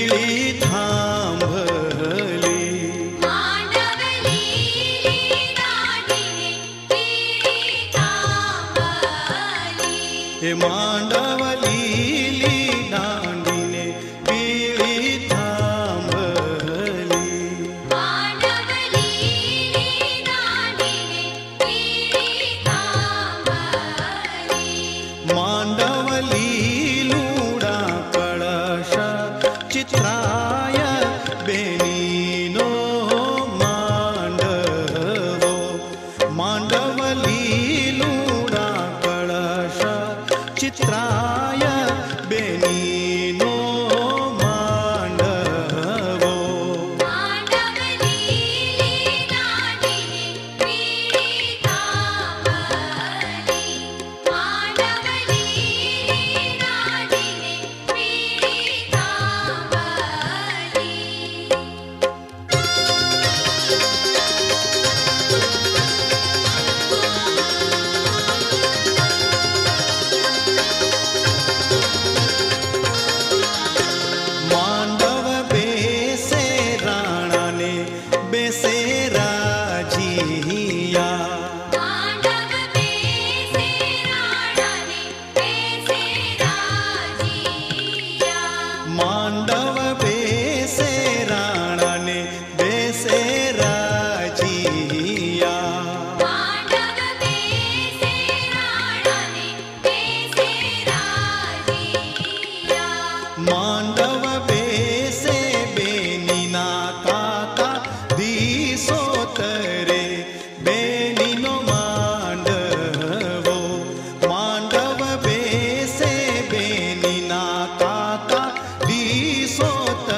बीड़ी थांभली हे मांडवलीली दांडीने बीड़ी थांभली मांडवली लूडा कळश चित्राय बेनीनो मांडवो मांडवली लूडा कळश चित्राय बेनीनो मांडवो मांडव बेसे राणाने बेसे राजिया मांडव बेसे राणाने बेसे राजिया मांडव बेसे बेनीना काका दिसोतरे बेनीनो मांडवो मांडव बेसे बेनीना काका दिसोतरे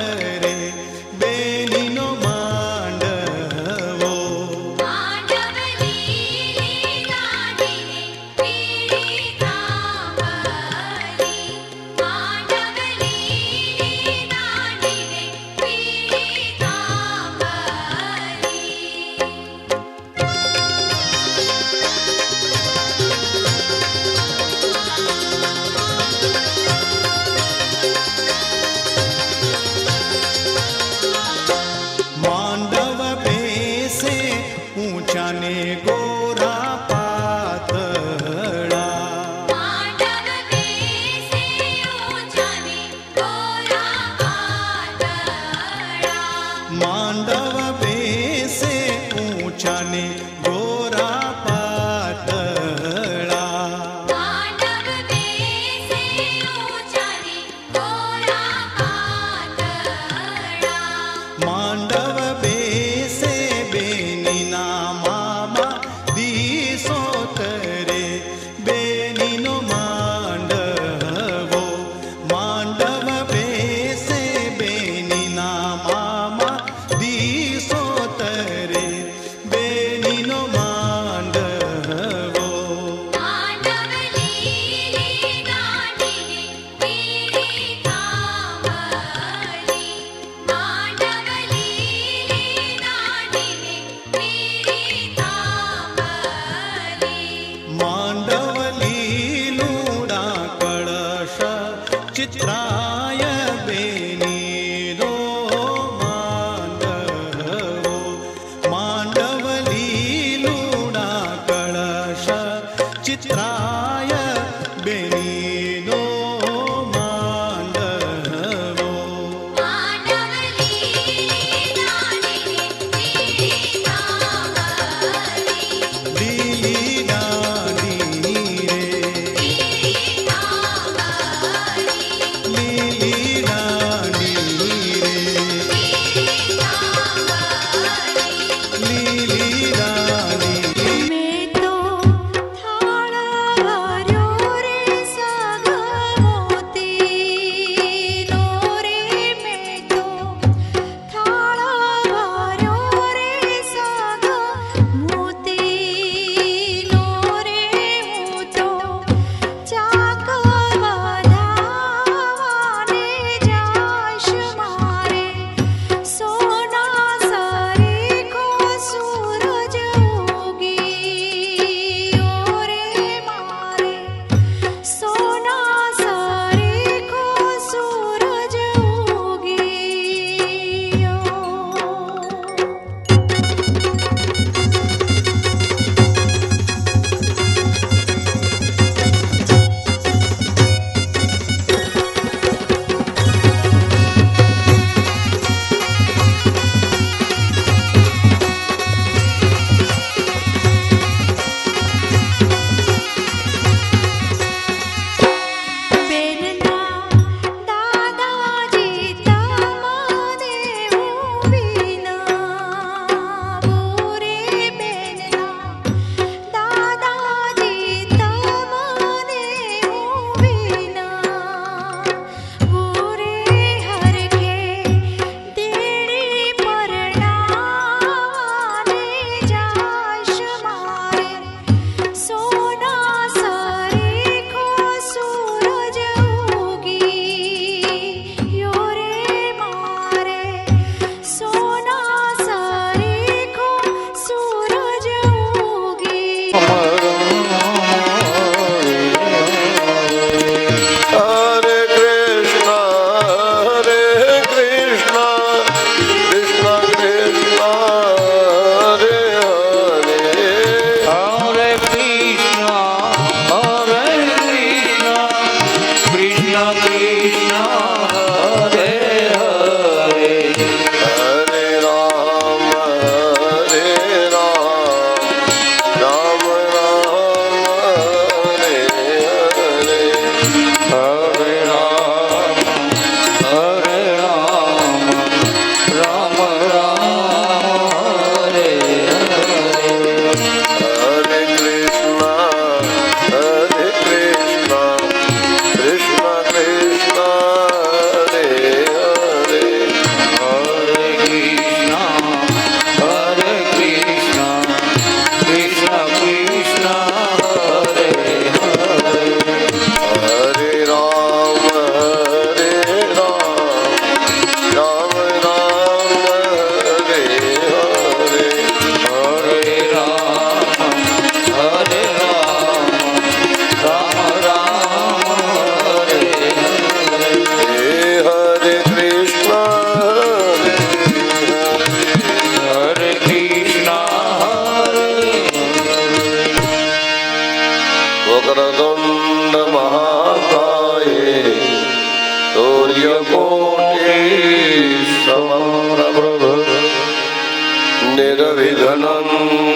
विघ्नं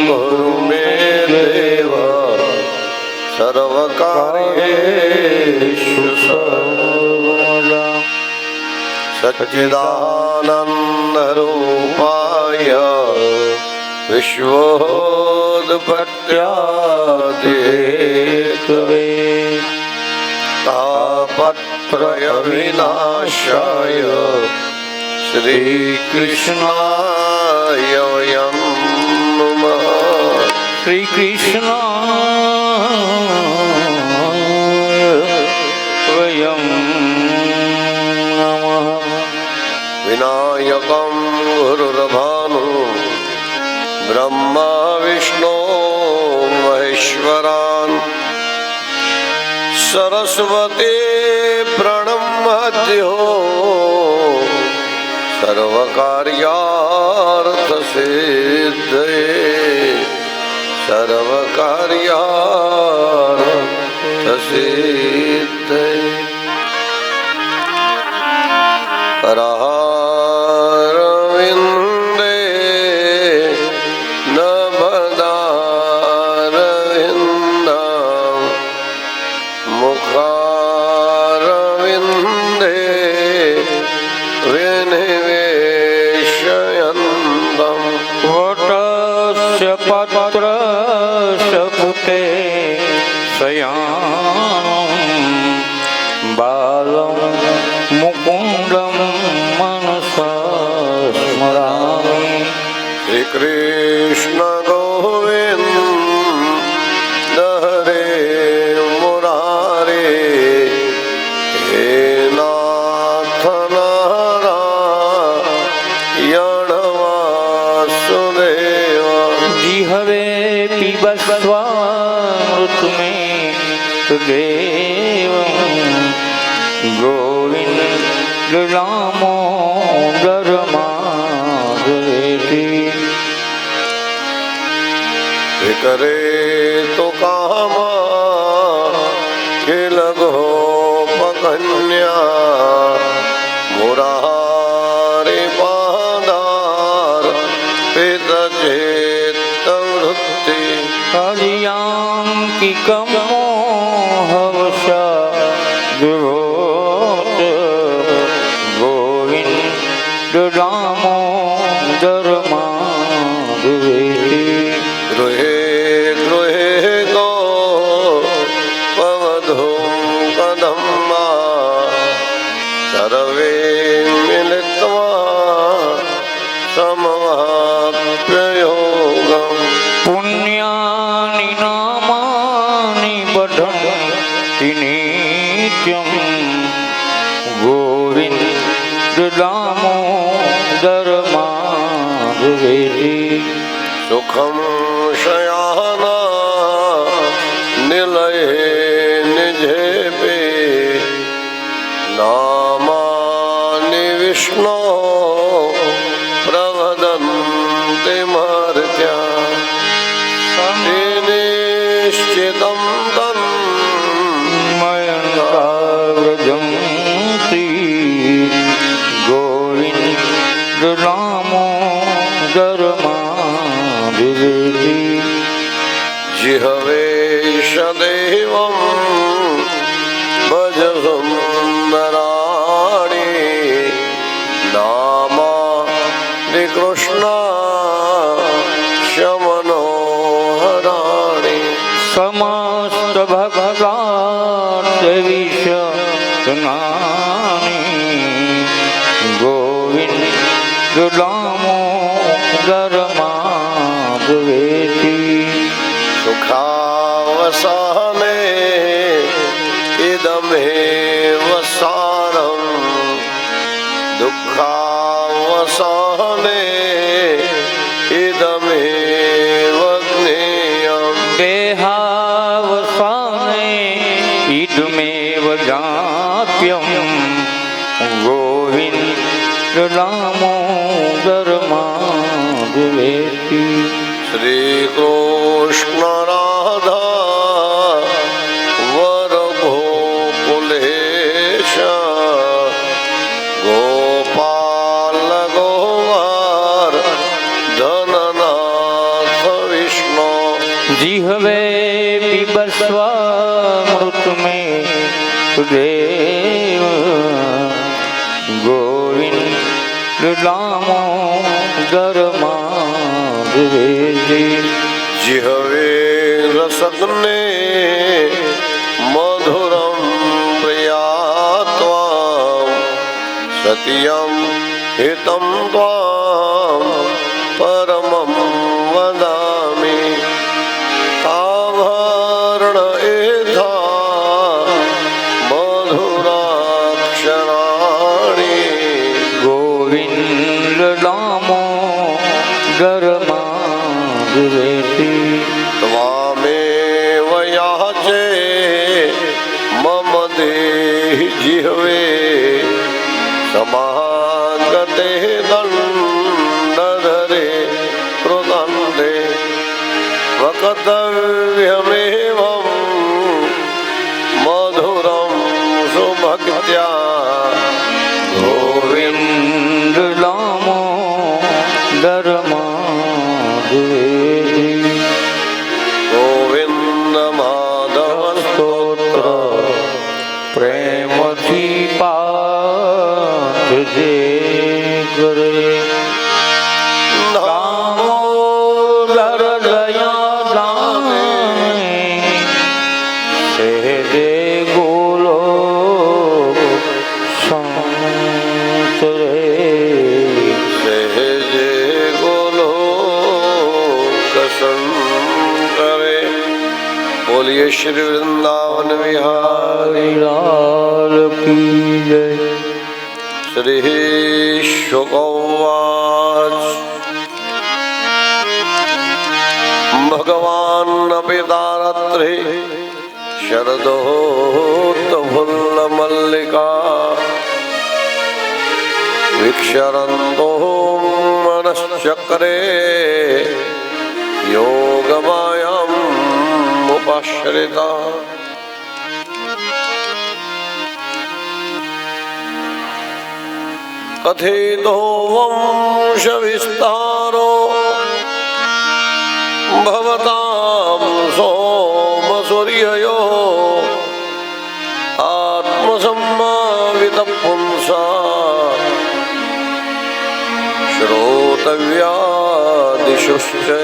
कुरु मे देव सर्वकार्येषु सर्वदा सच्चिदानन्दरूपाय विश्वोत्पत्त्यादिहेतवे तापत्रयविनाशाय श्रीकृष्णाय वयं नमः। श्रीकृष्णाय वयं नमः। विनायकं गुरुर्भानु ब्रह्मा विष्णु महेश्वरान् सरस्वती प्रणम्यो सर्वकार्यार्थसिद्धये सर्वकार्यार्थसिद्धये करविन्दे नभदारविन्दं मुखारविन्दे विनिवेशयन्तं वटस्य पत्रस्य पुटे शयानं बालं मुकुन्दं मनसा स्मरामि। श्रीकृष्ण गोविन्द हरे मुरारे हे नाथ नारायण वासुदेव। जिहवे पिबस्वामृत में देवं गोविन्द दामोदर माधवेति। करे तो कामा किल गोपकन्या मुरारी पादार पितचेत्तवृत्ति। हरियाङ्किकमोहवशा विभोत गोविन्द दामोदर माधवेति। गृहे गृहे गो पवधूं कदम्बा सर्वे मिलित्वा समवाप्ययोगम्। पुण्यानि नामानि पठन्ति नित्यं गोविन्द दामोदर माधवेति। सुखं शयाना निलये निजेपे नामानि विष्णो प्रवदन्ति मर्त्या। निश्चितं तन् व्रजन्ति गोविन्द दामोदर माधवेति। जिहवे सदैवं भज सुन्दराणि नामानि कृष्णा मनोहराणि। समस्त भक्तार्थविषयानि गोविन्द दामोदर माधवेति। सुखावसाने इदमेव सारं दुःखावसाने इदमेव ज्ञेयम्। देहावसाने इदमेव जाप्यं गोविन्द दामोदर माधवेति। श्रीकृष्ण राधा वर गोकुलेश गोपाल गोवार धनना દેવ ગોવિંદ દામોદર માધવેજી જીહવે રસગ્ને મધુરમ પ્રિયા સત્યમ હિતમ ત્વામ પરમં વદામિ તાવર્ણ એધા મધુરાક્ષરાણી ગોવિંદ દામોદર માધવેજી ત્વામેવ યાચે મમ દેહિ જીહવે સમાગતે દંડધરે કૃતંતે વક્તવ્યમેવં મધુરં સુભક્ત્યા ગોવિંદ દામોદર માધવેજી ગોવિંદ માધવ સ્તોત્ર પ્રેમથી પાઠજે કરે દામોદર દયા દામે સહેજે ગોલો સંત રે સહેજે ગોલોક સંતરે. બોલીએ શ્રી વૃંદાવન વિહારી લાલ કી જય. શ્રી શુકવાચ ભગવાન પિતારત્રે શરદોત્ફુલ્લ મલ્લિકા વિક્ષરંતો મનશ્ચક્રે યોગમાયમ ઉપાશ્રિતા. કથિતો વંશ વિસ્તારો ભવતામ સોમ સૂર્યયો આત્મસંમાવિત પુંસા શ્રોતવ્યાદિશુશ્ચય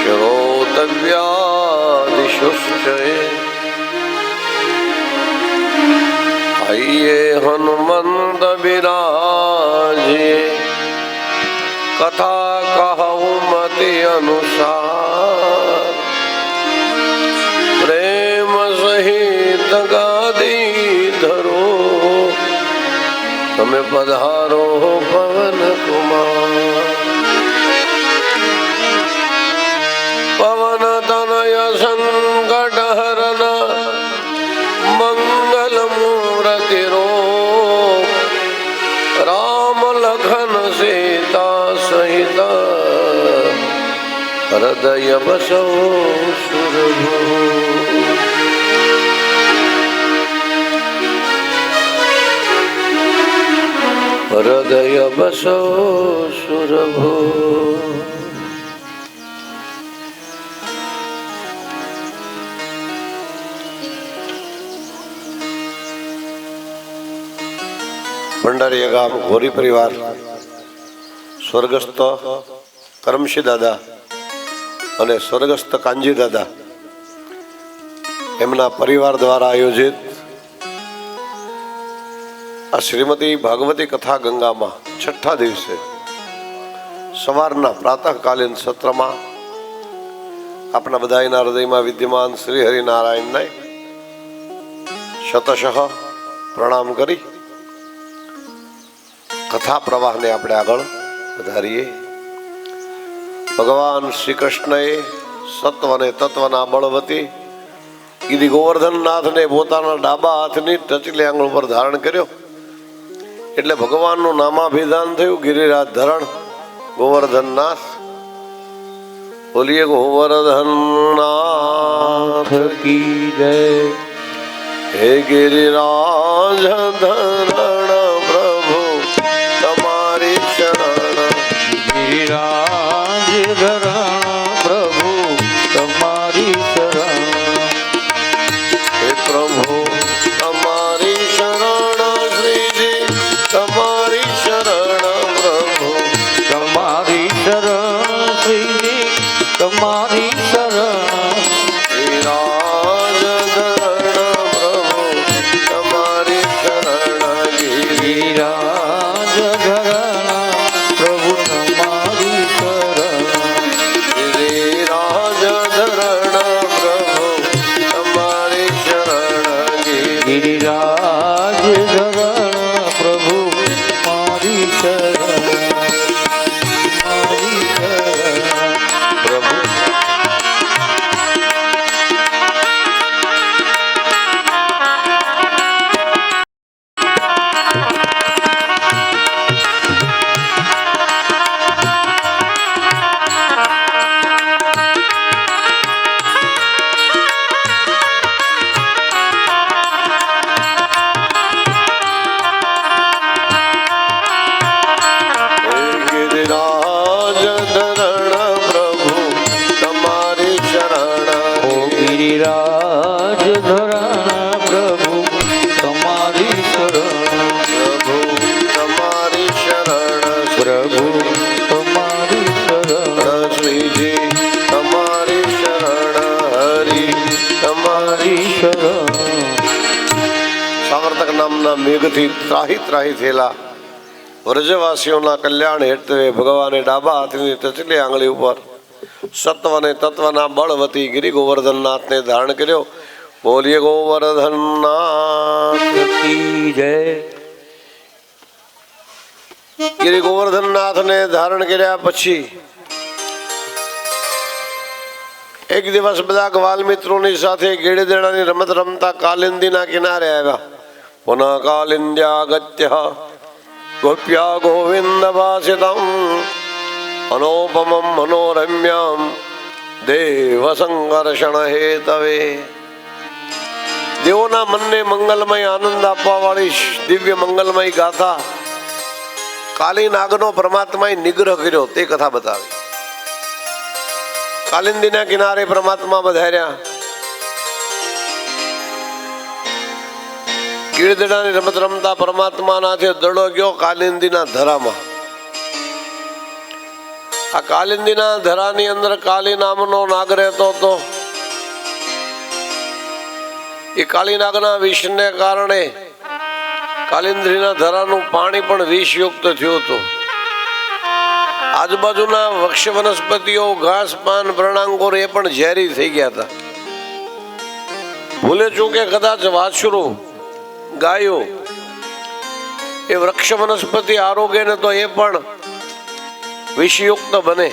શ્રોતવ્યાદિશુશ્ચય. હૈયે હનુમંત બિરાજે કથા કહું મતિ અનુસાર પ્રેમ સહિત ગાદી ધરો તમે પધારો પવન કુમાર. પવન તનય સંકટ હરન મંગલ મૂર્તિ રૂપ રામ લખન સીતા સહિત હૃદય બસો સુરભો. હૃદય બસો સુરભો. ભંડારીયા ગામ ઘોરી પરિવાર સ્વર્ગસ્થ કરમશી દાદા અને સ્વર્ગસ્થ કાનજી દાદા એમના પરિવાર દ્વારા આયોજિત આ શ્રીમતી ભાગવતી કથા ગંગામાં છઠ્ઠા દિવસે સવારના પ્રાતઃકાલીન સત્રમાં આપણા બધાના હૃદયમાં વિદ્યમાન શ્રી હરિનારાયણને શતશઃ પ્રણામ કરી કથા પ્રવાહને આપણે આગળ વધારીએ. ભગવાન શ્રી કૃષ્ણએ સત્વ અને તત્વના બળવતી ગિરિ ગોવર્ધનનાથને પોતાના ડાબા હાથની ટચલી આંગળ ઉપર ધારણ કર્યો એટલે ભગવાનનું નામાભિધાન થયું ગિરિરાજ ધરણ ગોવર્ધનનાથ. બોલીએ ગોવર્ધનનાથ કી જય. હે ગિરિરાજ ધરણ પ્રભુ તમારી શરણ. ગિરિરાજ ધરણ પ્રભુ તમારી શરણ. હે ધરણા પ્રભુ તમારી શરણ ગિરિરાજ ધરણ પ્રભુ તમારી શરણ ગિરિરાજ ધરણ પ્રભુ મારી શરણ પ્રભુ ગિરિરાજ ધરણ પ્રભુ તમારી શરણ ઓ ગિરિરાજ ધરણ પ્રભુ તમારી શરણ પ્રભુ તમારી શરણ પ્રભુ તમારી શરણ શ્રીજી તમારી શરણ હરિ તમારી શરણ સાવર્તક નામના મેઘથી ત્રાહી ત્રાહી થયેલા વ્રજવાસીઓના કલ્યાણ હેતુએ ભગવાને ડાબા હાથની ટચલી આંગળી ઉપર સત્વ અને તત્વના બળવતી ગિરિ ગોવર્ધનનાથને ધારણ કર્યો. બોલીએ ગોવર્ધનનાથ કી જય ગિરિ ગોવર્ધનનાથને ધારણ કર્યા પછી એક દિવસ બધા ગ્વાલ મિત્રોની સાથે ગેડીદેડાની રમત રમતા કાલિંદીના કિનારે આવ્યા. પુનઃ કાલિંદ્યાગત્ય ગોપ્યા ગોવિંદ ભાષિતમ અનોપમમ મનોરમ્યમ દેવ સંઘર્ષણ હેતવે. દેવોના મનને મંગલમય આનંદ આપવા વાળી દિવ્ય મંગલમય ગાથા કાલી નાગનો પરમાત્માએ નિગ્રહ કર્યો તે કથા બતાવી. કાલિંદીના કિનારે પરમાત્મા વધાર્યા. ગીરદડાની રમત રમતા પરમાત્માના છે દડો ગયો કાલિંદીના ધરામાં. આ કાલિંદીના ધરાની અંદર કાલી નામનો નાગ રહેતો હતો. એ કાલી નાગના વિષને કારણે કાલિંદીના ધરાનું પાણી પણ વિષયુક્ત થયું હતું. આજુબાજુના વૃક્ષ વનસ્પતિઓ ઘાસ પાન પ્રણાંગોર એ પણ ઝેરી થઈ ગયા હતા. ભૂલે ચૂકે કદાચ વાછરું ગાયો એ વૃક્ષ વનસ્પતિ આરોગ્ય ને તો એ પણ વિષયુક્ત બને.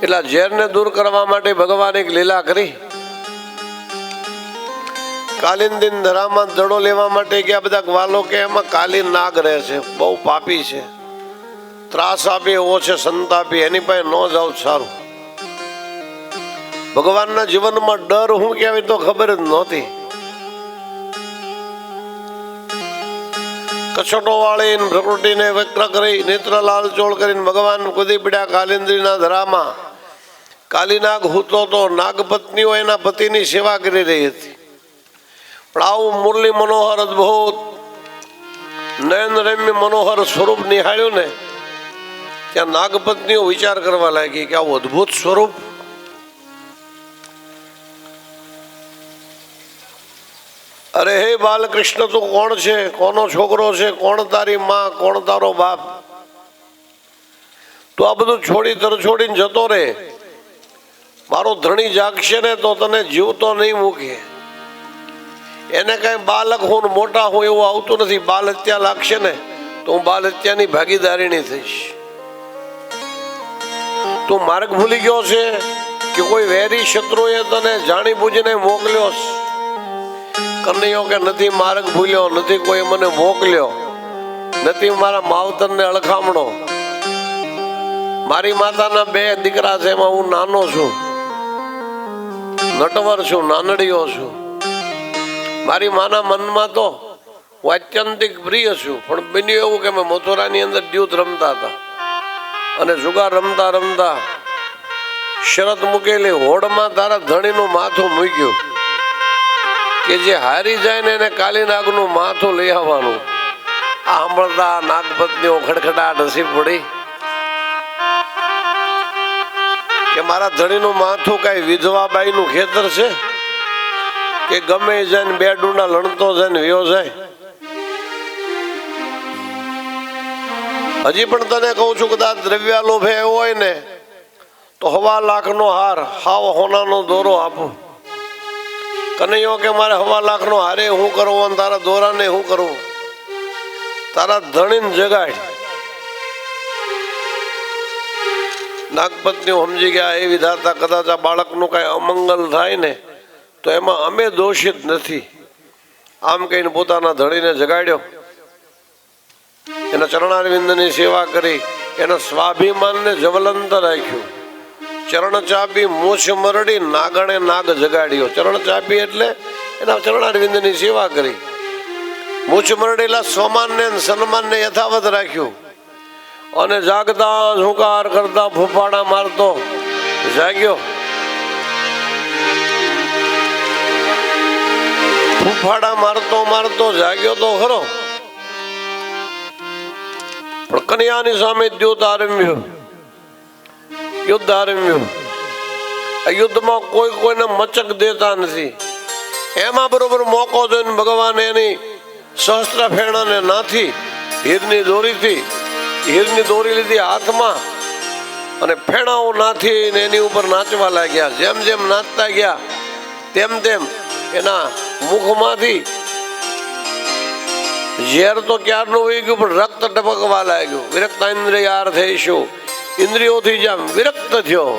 એટલા ઝેરને દૂર કરવા માટે ભગવાને એક લીલા કરી. કાલિંદીન ધરામાં દડો લેવા માટે ગયા બધા ગ્વાલો કે એમાં કાલી નાગ રહે છે, બહુ પાપી છે, ત્રાસ આપે એવો છે, સંતાપી, એની પાસે ન જાવ સારું. ભગવાનના જીવનમાં ડર હું કહેવાય તો ખબર જ નહોતી. કછોટો વાળી પ્રકૃતિને વક્ર કરી નેત્ર લાલ ચોળ કરીને ભગવાન કૂદી પડ્યા કાલિંદીના ધરામાં. કાલીનાગ હૂતો તો નાગપત્નીઓ એના પતિની સેવા કરી રહી હતી. પણ આવું મુરલી મનોહર અદભુત નયન રમ્ય મનોહર સ્વરૂપ નિહાળ્યું ને ત્યાં નાગપત્નીઓ વિચાર કરવા લાગી કે આવું અદભુત સ્વરૂપ. અરે હે બાલકૃષ્ણ તું કોણ છે, કોનો છોકરો છે, કોણ તારી માં, કોણ તારો બાપ? તું આ બધું છોડી તરછોડીને જતો રે. મારો ધણી જાગશે ને તો તને જીવતો નહીં મૂકે. એને કઈ બાલક હું મોટા હું એવું આવતું નથી. બાલ હત્યા લાગશે ને તો હું બાલ હત્યાની ભાગીદારીની થઈશ. તું માર્ગ ભૂલી ગયો છે કે કોઈ વેરી શત્રુએ તને જાણી બૂજીને મોકલ્યો? કનૈયો કે નથી માર્ગ ભૂલ્યો, નથી કોઈ મને મોકલ્યો, નથી મારા માવતરને અળખામણો. મારી માતાના 2 દીકરા છે, એમાં હું નાનો છું, નટવર છું, નાનડીયો છું. મારી માના મનમાં તો હું અત્યંતિક પ્રિય છું. પણ બન્યું એવું કે મેં મથુરાની અંદર દ્યુત રમતા હતા અને જુગાર રમતા રમતા શરત મૂકેલી હોડમાં તારા ધણીનું માથું મૂક્યું કે જે હારી જાય ને એને કાલી નાગનું માથું લઈ આવવાનું. આ સાંભળતા નાગપત્નીઓ ખડખડાટ હસી પડી કે મારા ધણીનું માથું કઈ વિધવા બાઈનું ખેતર છે કે ગમે જાય 2 ડૂંડા લણતો જાય ને વ્યો જાય? હજી પણ તને કહું છું, કદાચ દ્રવ્યા લોભે એવો હોય ને તો 1.25 લાખનો હાર હાવ હોનાનો દોરો આપો. કનૈયો કે મારે 1.25 લાખનો હારે હું કરવું અને તારા દોરાને હું કરવું? તારા ધણીને જગાડ. નાગપત્ની સમજી ગયા એ વિધાતા કદાચ આ બાળકનું કઈ અમંગલ થાય ને તો એમાં અમે દોષિત નથી. આમ કહીને પોતાના ધણીને જગાડ્યો, એના ચરણારવિંદની સેવા કરી, એના સ્વાભિમાનને જવલંત રાખ્યું. ચરણ ચાપી મૂછ મરડી નાગણે નાગ જગાડ્યો. ચરણ ચાપી એટલે એના ચરણારવિંદની સેવા કરી. મૂછ મરડેલા સ્વમાનને સન્માનને યથાવત રાખ્યું. અને જાગતા ઝુકાર કરતા ફૂફાડા મારતો જાગ્યો. ફૂફાડા મારતો જાગ્યો તો ખરો, પણ કન્યાની સામે યુદ્ધ આરંભ્યું. આ યુદ્ધમાં કોઈ કોઈને મચક દેતા નથી. એમાં બરોબર મોકો જોઈને ભગવાન એની સહસ્ત્ર ફેણાને નાથી હીરની દોરી લીધી હાથમાં અને ફેણાઓ નાથી એની ઉપર નાચવા લાગ્યા. જેમ જેમ નાચતા ગયા તેમ તેમ એના મુખમાંથી ઝેર તો ક્યારનું વહી ગયું, પણ રક્ત ટપકવા લાગ્યું. વિરક્ત ઇન્દ્રિયાર થઈશું, ઇન્દ્રિયોથી જેમ વિરક્ત થયો.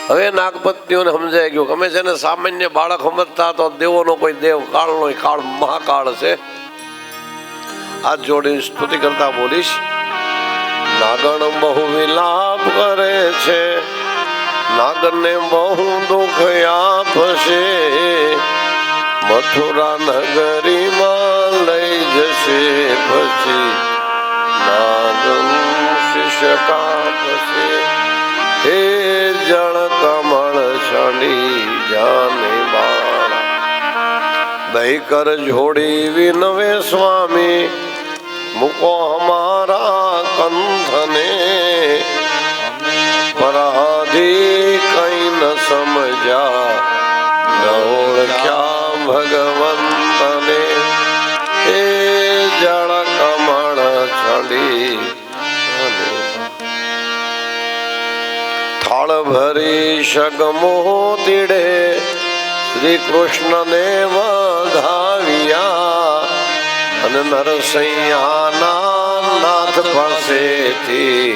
હવે નાગપત્નીઓને સમજાઈ ગયું કે અમે છે ને સામાન્ય બાળક સમજતા તો દેવોનો કોઈ દેવ, કાળનો કાળ મહાકાળ છે. હાથ જોડીને સ્તુતિ કરતા બોલીશ. નાગણ બહુ વિલાપ કરે છે, નાગને બહુ દુઃખ આપશે, મથુરા નગરીમાં લઈ જશે પછી નાગ શિષ્ય કાપશે. હે જળ કમળ છડી જાને બાળા, દહી કર જોડી વિનવે સ્વામી, મૂકો હમારા કંથને, પરાધી કઈ ન સમજ્યા, ન ઓળખ્યા ભગવંતને. એ જળ કમળ છડી થાળ ભરી શગમો તીડે શ્રી કૃષ્ણને વધાવ્યા, અને નરસૈયાના નાથ પાસેથી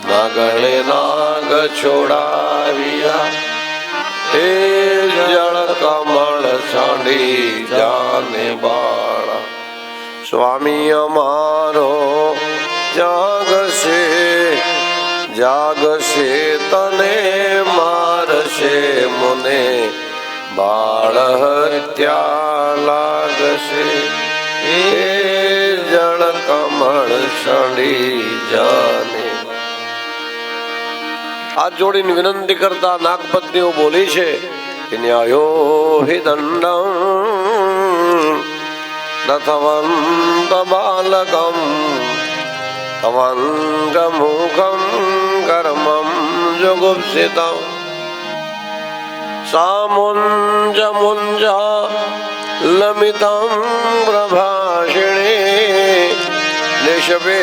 નાગણે નાગ છોડાવ્યા. હે જળ કમળ છાંડી જાને બાળા, સ્વામી અમારો જાગશે તને મારશે મુને, બાળ હત્યા લાગશે. હે જળ કમળ છડી જાને. હાથ જોડીને વિનંતી કરતા નાગપત્નીઓ બોલી છે કે ન્યાયો હિ દંડમ નથવંત બાલકમ તવંગમુખમ કર્મમ જુગુપ્સિતમ સામુંજ મુંજ લમિતમ પ્રભાષિણે નિષભેદ્યમાના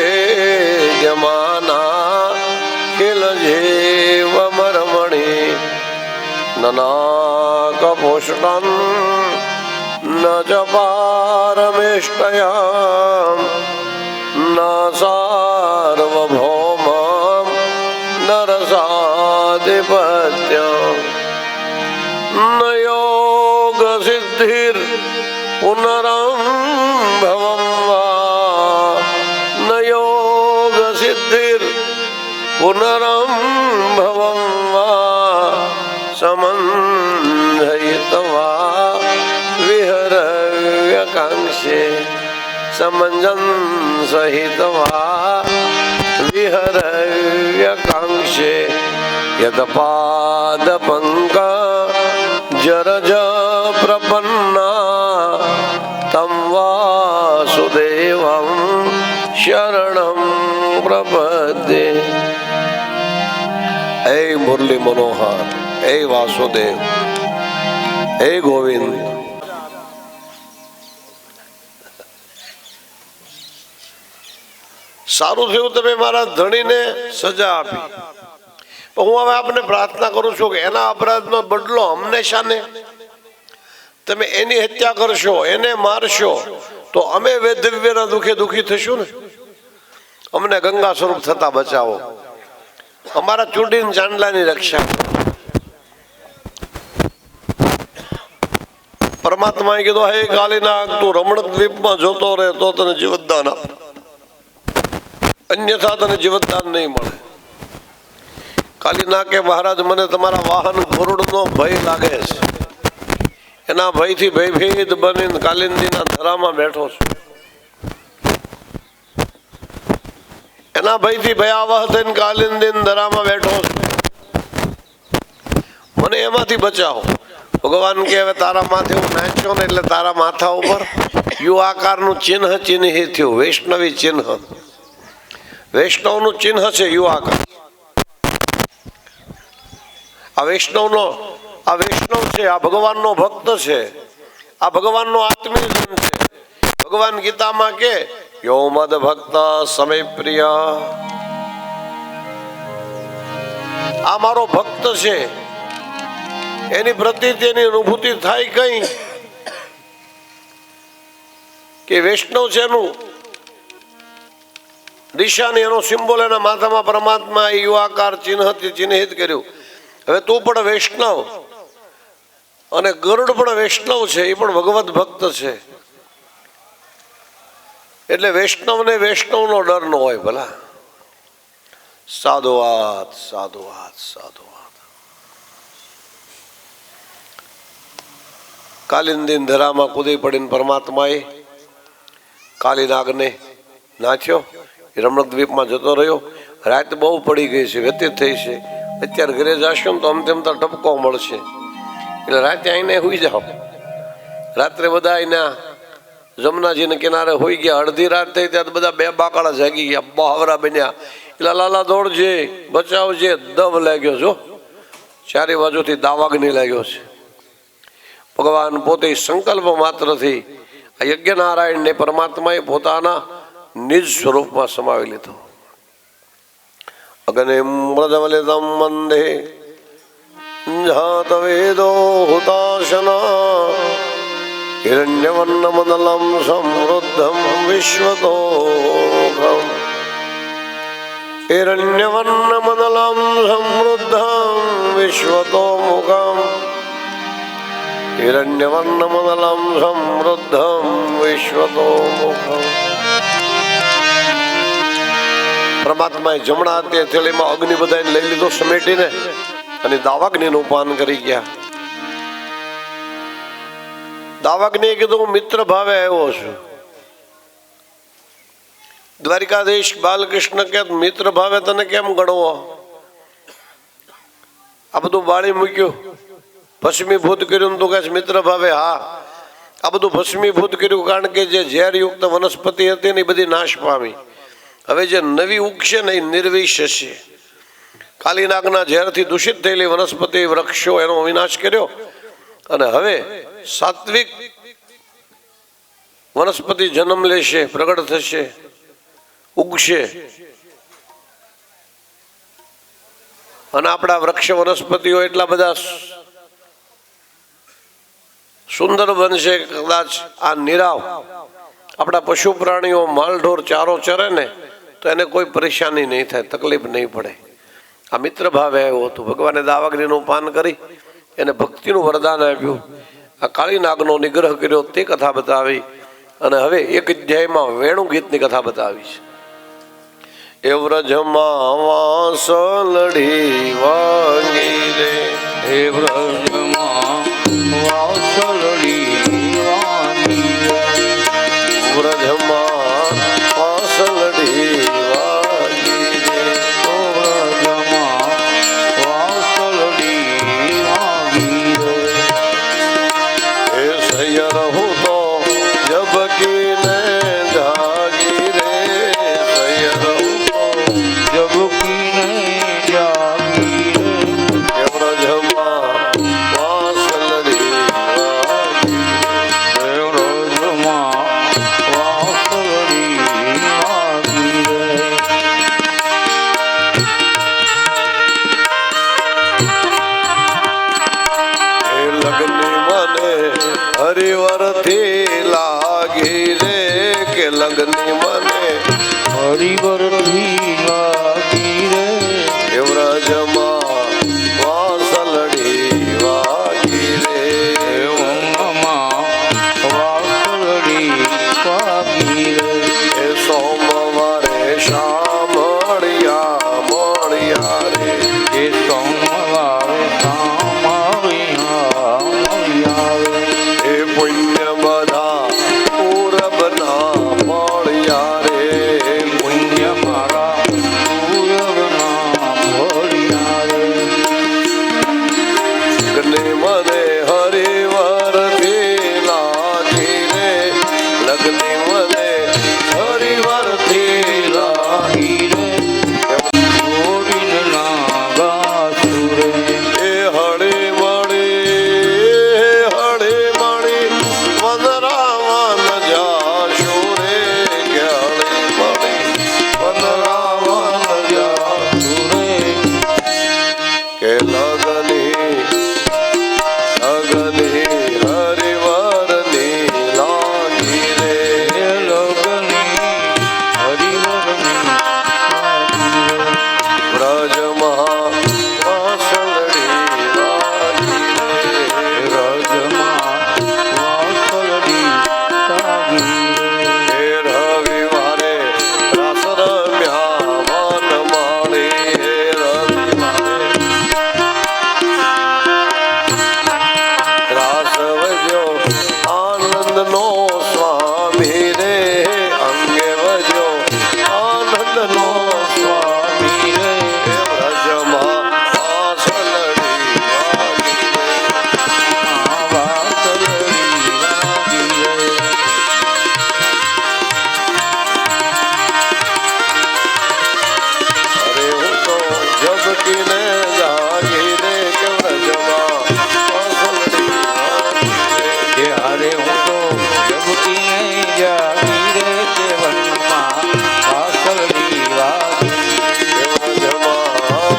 કિલ જીવ મરમણી નનાકપુષ્ટં ન ચ પારમેષ્ટયામ ન સાર્વભૌમં નરસાધિપત્યં ન યોગ સિદ્ધિર પુનરંભવં વા ન યોગ સિદ્ધિર પુનરંભવં વા સમન્વયિત્વા વિહરવ્યકાંક્ષે સમંજન સહિત્વા વિહરવ્યકાંક્ષે યદપાદ પંક જરજ પ્રપન્ના તમ વાસુદેવં શરણં પ્રપદ્યે. હે મુરલી મનોહર, હે વાસુદેવ, હે ગોવિંદ. સારું થયું તમે મારા ધણીને સજા આપી, પણ હું હવે આપને પ્રાર્થના કરું છું કે એના અપરાધનો બદલો હંમેશા ને તમે એની હત્યા કરશો, એને મારશો તો અમે વૈધવ્યના દુઃખે દુઃખી થશું ને. અમને ગંગા સ્વરૂપ થતા બચાવો, અમારા ચૂડીન ચાંદલાની રક્ષા. પરમાત્માએ કીધું, હે કાલીનાગ, તું રમણ દ્વીપમાં જોતો રહે તો તને જીવતદાન આપ, અન્યથા તને જીવતદાન નહીં મળે. કાલીનાગ કે મહારાજ, મને તમારા વાહન ગરુડનો ભય લાગે છે. એના ભયથી ભયભીત બનીને કાલિંદીના ધરામાં બેઠો છું. એના ભયથી ભયાવહ થઈને કાલિંદીના ધરામાં બેઠો છું. મને એમાંથી બચાવો. ભગવાન કે હવે તારા માથે હું નાચ્યો ને એટલે તારા માથા ઉપર યુ આકારનું ચિહ્ન ચિહ્નિત થયું, વૈષ્ણવી ચિહ્ન. વૈષ્ણવનું ચિહ્ન છે યુ આકાર. આ વૈષ્ણવ છે, આ ભગવાનનો ભક્ત છે, આ ભગવાનનો આત્મીય જન છે. ભગવાન ગીતામાં કે યો મદ ભક્ત સમય પ્રિય, આ મારો ભક્ત છે. એની પ્રતિ તેની અનુભૂતિ થાય કઈ કે વૈષ્ણવ છે એનું દિશાની, એનો સિમ્બોલ એના માથામાં પરમાત્મા યુવાકાર ચિહ્નથી ચિહ્નિત કર્યું. હવે તું પણ વૈષ્ણવ અને ગરુડ પણ વૈષ્ણવ છે, એ પણ ભગવત ભક્ત છે. એટલે વૈષ્ણવને વૈષ્ણવનો ડર ન હોય. ભલા સાધુવાદ સાધુવાદ સાધુવાદ. કાલિંદીન ધરામાં કૂદી પડીને પરમાત્માએ કાલીનાગને નાખ્યો. રમણ દ્વીપમાં જતો રહ્યો. રાત બહુ પડી ગઈ છે, વ્યતીત થઈ છે. અત્યારે ઘરે જશો ને તો આમ તેમ તો ટપકો મળશે, એટલે રાતે આવીને હોઈ જાઓ. રાત્રે બધા અહીંના જમનાજીને કિનારે હોઈ ગયા. અડધી રાત થઈ ત્યાં બધા બે બાકાળા જાગી ગયા, બહાવરા બન્યા. એટલે લાલા દોડજે, બચાવજે. દવ લાગ્યો છો, ચારે બાજુથી દાવાગ્નિ લાગ્યો છે. ભગવાન પોતે સંકલ્પ માત્રથી આ યજ્ઞનારાયણને પરમાત્માએ પોતાના નિજ સ્વરૂપમાં સમાવી લીધો. અગ્નિ મૃદવલિતમ વંદે જાત વેદો હુતાશના હિરણ્યવર્ણમદલમ સમૃદ્ધમ વિશ્વતોમુખમ હિરણ્યવર્ણમદલમ સમૃદ્ધમ વિશ્વતોમુખમ હિરણ્યવર્ણમદલમ સમૃદ્ધમ વિશ્વતોમુખમ. પરમાત્માએ જમણા હાથે થેલીમાં અગ્નિ બધાને લઈ લીધો સમેટીને, અને દાવાગ્નિનું પાન કરી ગયા. દાવાગ્નિએ કીધું, હું મિત્ર ભાવે આવ્યો છું. દ્વારિકાધીશ બાલકૃષ્ણ કે મિત્ર ભાવે તને કેમ ગણવો? આ બધું બાળી મૂક્યું, ભસ્મીભૂત કર્યું. તું કહે મિત્ર ભાવે? હા, આ બધું ભસ્મીભૂત કર્યું, કારણ કે જે ઝેરયુક્ત વનસ્પતિ હતી ને એ બધી નાશ પામી. હવે જે નવી ઉગશે ને એ નિર્વિષ હશે. કાલીનાગના ઝેરથી દૂષિત થયેલી વનસ્પતિ વૃક્ષો એનો વિનાશ કર્યો, અને હવે સાત્વિક વનસ્પતિ જન્મ લેશે, પ્રગટ થશે, ઉગશે. અને આપણા વૃક્ષ વનસ્પતિઓ એટલા બધા સુંદર બનશે, કદાચ આ નિરાવ આપણા પશુ પ્રાણીઓ માલઢોર ચારો ચરે ને તો એને કોઈ પરેશાની નહીં થાય, તકલીફ નહીં પડે. આ મિત્ર ભાવે આવ્યો હતું. ભગવાને દાવાગ્નિનું પાન કરી એને ભક્તિનું વરદાન આપ્યું. આ કાળીનાગનો નિગ્રહ કર્યો તે કથા બતાવી, અને હવે એક અધ્યાયમાં વેણુ ગીતની કથા બતાવી છે. એ વ્રજમાં વાંસલડી વાગી રે, હે વ્રજમાં વાંસલડી વાગી રે, વ્રજમાં વાંસલડી વાગી રે, વ્રજમાં વાંસલડી વાગી રે. હે સૈયર હું તો જબકીને જાગી રે, સૈયર હું તો જબકીને જાગી રે, વ્રજમાં વાંસલડી લગની મને હરિવરથી લાગી રે એ વ્રજમાં વાસલડી વાગી રે ઊંઘમાં વાસલડી વાગી રે એ સોમવારે શામળિયા મળ્યા રે એ સોમવારે સામળિયા મળ્યા રે એ પુણ્ય બધા પૂરબના મળ્યા રે પુણ્ય મારા પૂરવના મળ્યા રે લગને મને હરિવરથી લાગી રે લગને મને હરિવરથી લાગી લાગી રે ગોવિંદ ના ગાસુરે એ હળી મળી વનરાવન જાશું રે કે હળી મળી વનરાવન જાશું રે કે લગની હરિવરની લાગી રે વ્રજમાં વાસળડી વાગી રે એ રવિવારે રાસ રમ્યા મન માળી એ રવિવારે રાસ વજ્યો આનંદનો સ્વામી રે અંગે વજ્યો આનંદનો સ્વામી રે એ વ્રજમાં વાસળડી વાગી રે અરે હું તો જબકીને જાગી રે કે વ્રજમાં વાસળડી વાગી રે હરે હું તો જગતી જાગી રે તે વનમાં વાસળી વાગી એ વ્રજમાં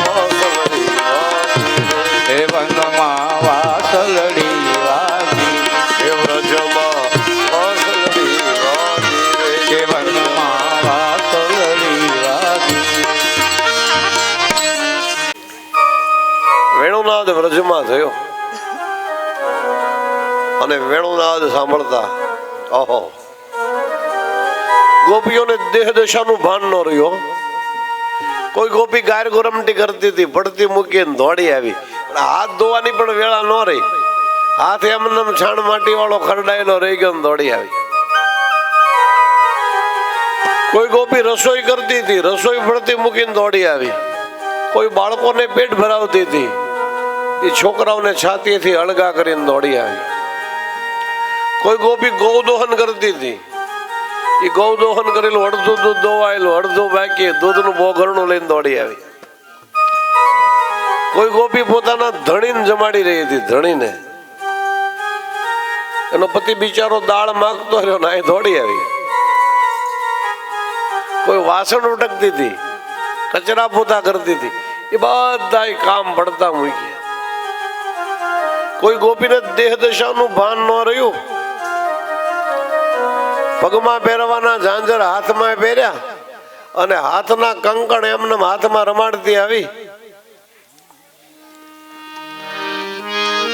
વાસળડી વાગી રે તે વનમાં વાસળી વાગી એ વ્રજમાં વાસળડી વાગી રે તે વનમાં વાસળી વાગી વેણુનાદ વ્રજમાં થયો અને વેણુનાદ સાંભળતા ઓહો ગોપીઓને દેહ દશાનું ભાન ન રહ્યો કોઈ ગોપી ગાર ગોરમટી કરતી હતી પડતી મૂકીને દોડી આવી પણ હાથ ધોવાની પણ વેળા ન રહી હાથ એમને છાણ માટી વાળો ખરડાયેલો રહી ગયો ને દોડી આવી કોઈ ગોપી રસોઈ કરતી હતી રસોઈ પડતી મૂકીને દોડી આવી કોઈ બાળકોને પેટ ભરાવતી હતી એ છોકરાઓને છાતીથી અળગા કરીને દોડી આવી કોઈ ગોપી ગૌદોહન કરતી હતી એ ગૌદોહન કરેલું અડધું દૂધ દોવાયેલું અડધું બાકી દૂધનું બોઘરણું લઈને દોડી આવી કોઈ ગોપી પોતાના ધણીને જમાડી રહી હતી ધણીને એનો પતિ બિચારો દાળ માંગતો રહ્યો ને અહીં દોડી આવી કોઈ વાસણ ઉટકતી હતી કચરા પોતા કરતી હતી એ બધા કામ પડતા મૂક્યા કોઈ ગોપીને દેહ દશાનું ભાન ન રહ્યું પગમાં પહેરવાના ઝાંઝર હાથમાં પહેર્યા અને હાથના કંકણ એમને હાથમાં રમાડતી આવી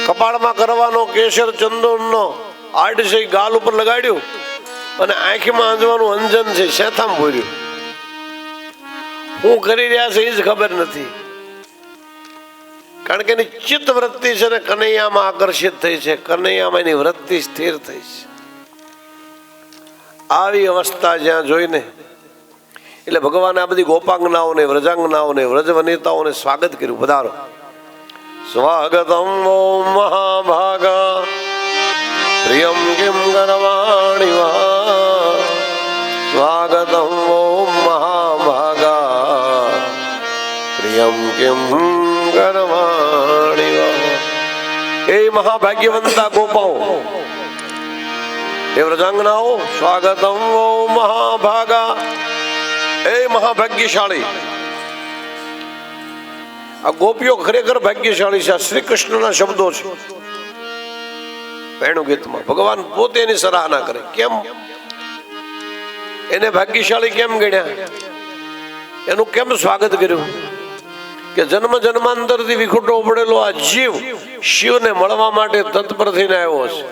કપાળમાં કરવાનો કેસર ચંદનનો આડશે ગાલ ઉપર લગાડ્યું અને આંખમાં આંજવાનું અંજન છે શેથામ ભર્યું હું કરી રહ્યા છે એ જ ખબર નથી કારણ કે એની ચિત્ત વૃત્તિ છે ને કનૈયામાં આકર્ષિત થઈ છે કનૈયામાં એની વૃત્તિ સ્થિર થઈ છે આવી અવસ્થા જ્યાં જોઈને એટલે ભગવાને આ બધી ગોપાંગનાઓને વ્રજાંગનાઓને વ્રજવનિતાઓને સ્વાગત કર્યું પધારો સ્વાગતમ ઓમ મહાભાગા પ્રિયમ કિમ ગરવાણી વા સ્વાગતમ ઓમ મહાભાગા પ્રિયમ કિમ ગરવાણી વા એ મહાભાગ્યવંતા ગોપાઓ એ વ્રજાંગનાઓ સ્વાગતમ ઓમ મહાભાગા એ મહાભાગ્યશાળી આ ગોપીઓ ખરેખર ભાગ્યશાળી છે. શ્રી કૃષ્ણના શબ્દો છે વેણુ ગીતમાં. ભગવાન પોતે એની સરાહના કરે. કેમ? એને ભાગ્યશાળી કેમ ગણ્યા, એનું કેમ સ્વાગત કર્યું કે જન્મ જન્માંતરથી વિખૂટો પડેલો આ જીવ શિવને મળવા માટે તત્પર થઈને આવ્યો છે.